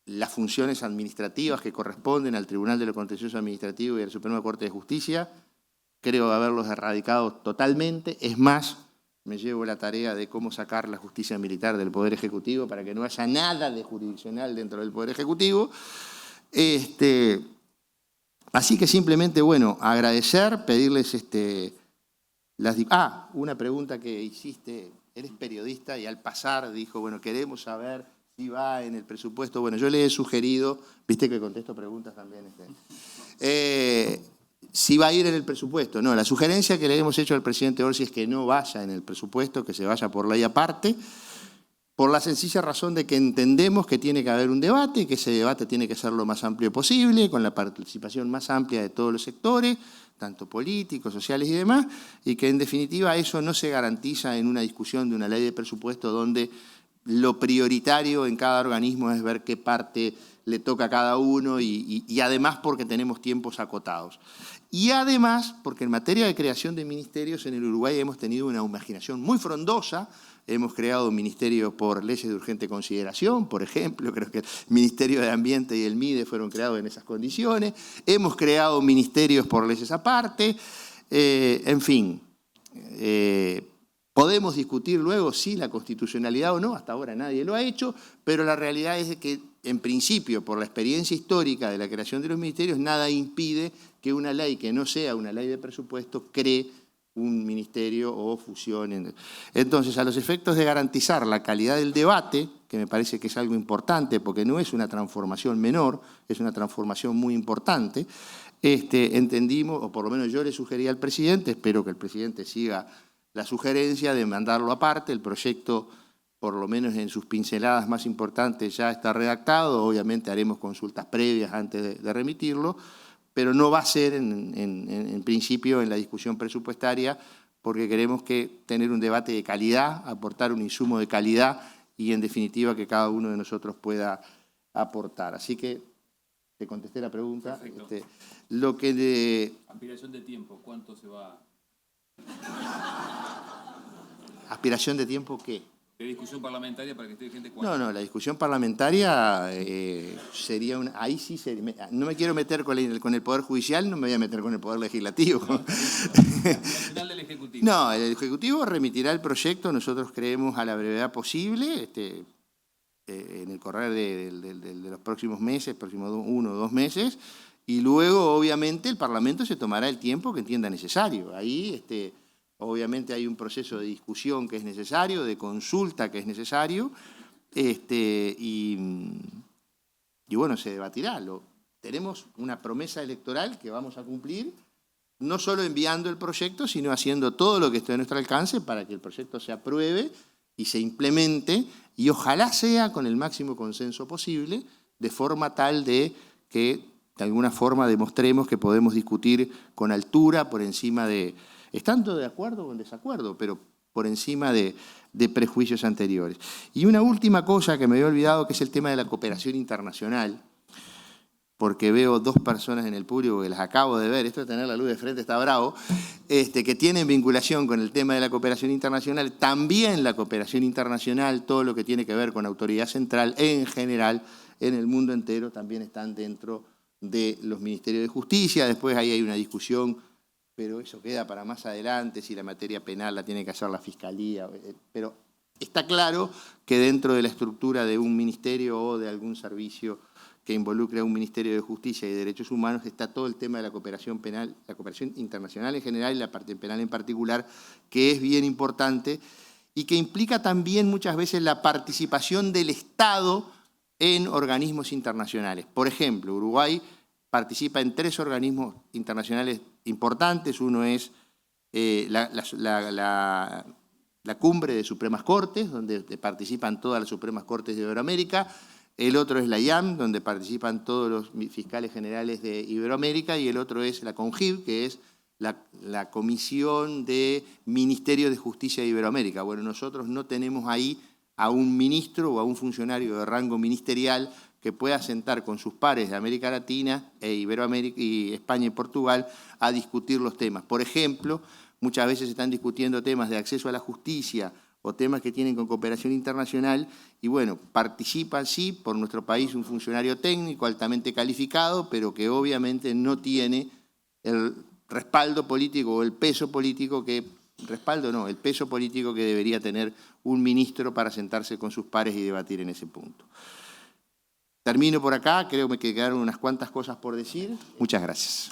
las funciones administrativas que corresponden al Tribunal de lo Contencioso Administrativo y a la Suprema Corte de Justicia. Creo haberlos erradicado totalmente. Es más, me llevo la tarea de cómo sacar la justicia militar del Poder Ejecutivo para que no haya nada de jurisdiccional dentro del Poder Ejecutivo. Así que simplemente, bueno, agradecer, pedirles una pregunta que hiciste. Eres periodista y al pasar dijo, bueno, queremos saber si va en el presupuesto. Bueno, yo le he sugerido, viste que contesto preguntas también, si va a ir en el presupuesto. No, la sugerencia que le hemos hecho al presidente Orsi es que no vaya en el presupuesto, que se vaya por ley aparte, por la sencilla razón de que entendemos que tiene que haber un debate y que ese debate tiene que ser lo más amplio posible, con la participación más amplia de todos los sectores, tanto políticos, sociales y demás, y que en definitiva eso no se garantiza en una discusión de una ley de presupuesto donde lo prioritario en cada organismo es ver qué parte le toca a cada uno y además porque tenemos tiempos acotados. Y además porque en materia de creación de ministerios en el Uruguay hemos tenido una imaginación muy frondosa. Hemos creado ministerios por leyes de urgente consideración, por ejemplo. Creo que el Ministerio de Ambiente y el MIDE fueron creados en esas condiciones. Hemos creado ministerios por leyes aparte. En fin, podemos discutir luego si la constitucionalidad o no. Hasta ahora nadie lo ha hecho, pero la realidad es que, en principio, por la experiencia histórica de la creación de los ministerios, nada impide que una ley que no sea una ley de presupuesto cree un ministerio o fusión. Entonces, a los efectos de garantizar la calidad del debate, que me parece que es algo importante porque no es una transformación menor, es una transformación muy importante, entendimos, o por lo menos yo le sugerí al presidente, espero que el presidente siga la sugerencia de mandarlo aparte. El proyecto, por lo menos en sus pinceladas más importantes, ya está redactado. Obviamente haremos consultas previas antes de remitirlo, pero no va a ser en principio en la discusión presupuestaria, porque queremos tener un debate de calidad, aportar un insumo de calidad y, en definitiva, que cada uno de nosotros pueda aportar. Así que te contesté la pregunta. Aspiración de tiempo, ¿cuánto se va? ¿Aspiración de tiempo qué? ¿De discusión parlamentaria para que esté vigente cuánto? No, la discusión parlamentaria sería una... Ahí sí sería... No me quiero meter con el Poder Judicial, no me voy a meter con el Poder Legislativo. Al final del Ejecutivo. No, el Ejecutivo remitirá el proyecto, nosotros creemos a la brevedad posible, en el correr de los próximos meses, próximos 1 o 2 meses, y luego, obviamente, el Parlamento se tomará el tiempo que entienda necesario. Ahí, obviamente, hay un proceso de discusión que es necesario, de consulta que es necesario, y bueno, se debatirá. Tenemos una promesa electoral que vamos a cumplir, no solo enviando el proyecto, sino haciendo todo lo que esté a nuestro alcance para que el proyecto se apruebe y se implemente, y ojalá sea con el máximo consenso posible, de forma tal de que de alguna forma demostremos que podemos discutir con altura, por encima de, estando de acuerdo o en desacuerdo, pero por encima de prejuicios anteriores. Y una última cosa que me había olvidado, que es el tema de la cooperación internacional, porque veo 2 personas en el público que las acabo de ver, esto de tener la luz de frente está bravo, que tienen vinculación con el tema de la cooperación internacional. También la cooperación internacional, todo lo que tiene que ver con autoridad central en general, en el mundo entero, también están dentro de los ministerios de justicia. Después ahí hay una discusión, pero eso queda para más adelante, si la materia penal la tiene que hacer la Fiscalía. Pero está claro que dentro de la estructura de un ministerio o de algún servicio que involucre a un Ministerio de Justicia y Derechos Humanos está todo el tema de la cooperación penal, la cooperación internacional en general y la parte penal en particular, que es bien importante y que implica también muchas veces la participación del Estado en organismos internacionales. Por ejemplo, Uruguay participa en 3 organismos internacionales importantes. Uno es la Cumbre de Supremas Cortes, donde participan todas las Supremas Cortes de Iberoamérica. El otro es la IAM, donde participan todos los fiscales generales de Iberoamérica. Y el otro es la CONJIB, que es la Comisión de Ministerio de Justicia de Iberoamérica. Bueno, nosotros no tenemos ahí a un ministro o a un funcionario de rango ministerial que pueda sentar con sus pares de América Latina e Iberoamérica y España y Portugal a discutir los temas. Por ejemplo, muchas veces se están discutiendo temas de acceso a la justicia o temas que tienen con cooperación internacional y bueno, participa sí por nuestro país un funcionario técnico altamente calificado, pero que obviamente no tiene el respaldo político o el peso político que... Respaldo no, el peso político que debería tener un ministro para sentarse con sus pares y debatir en ese punto. Termino por acá, creo que quedaron unas cuantas cosas por decir. Muchas gracias.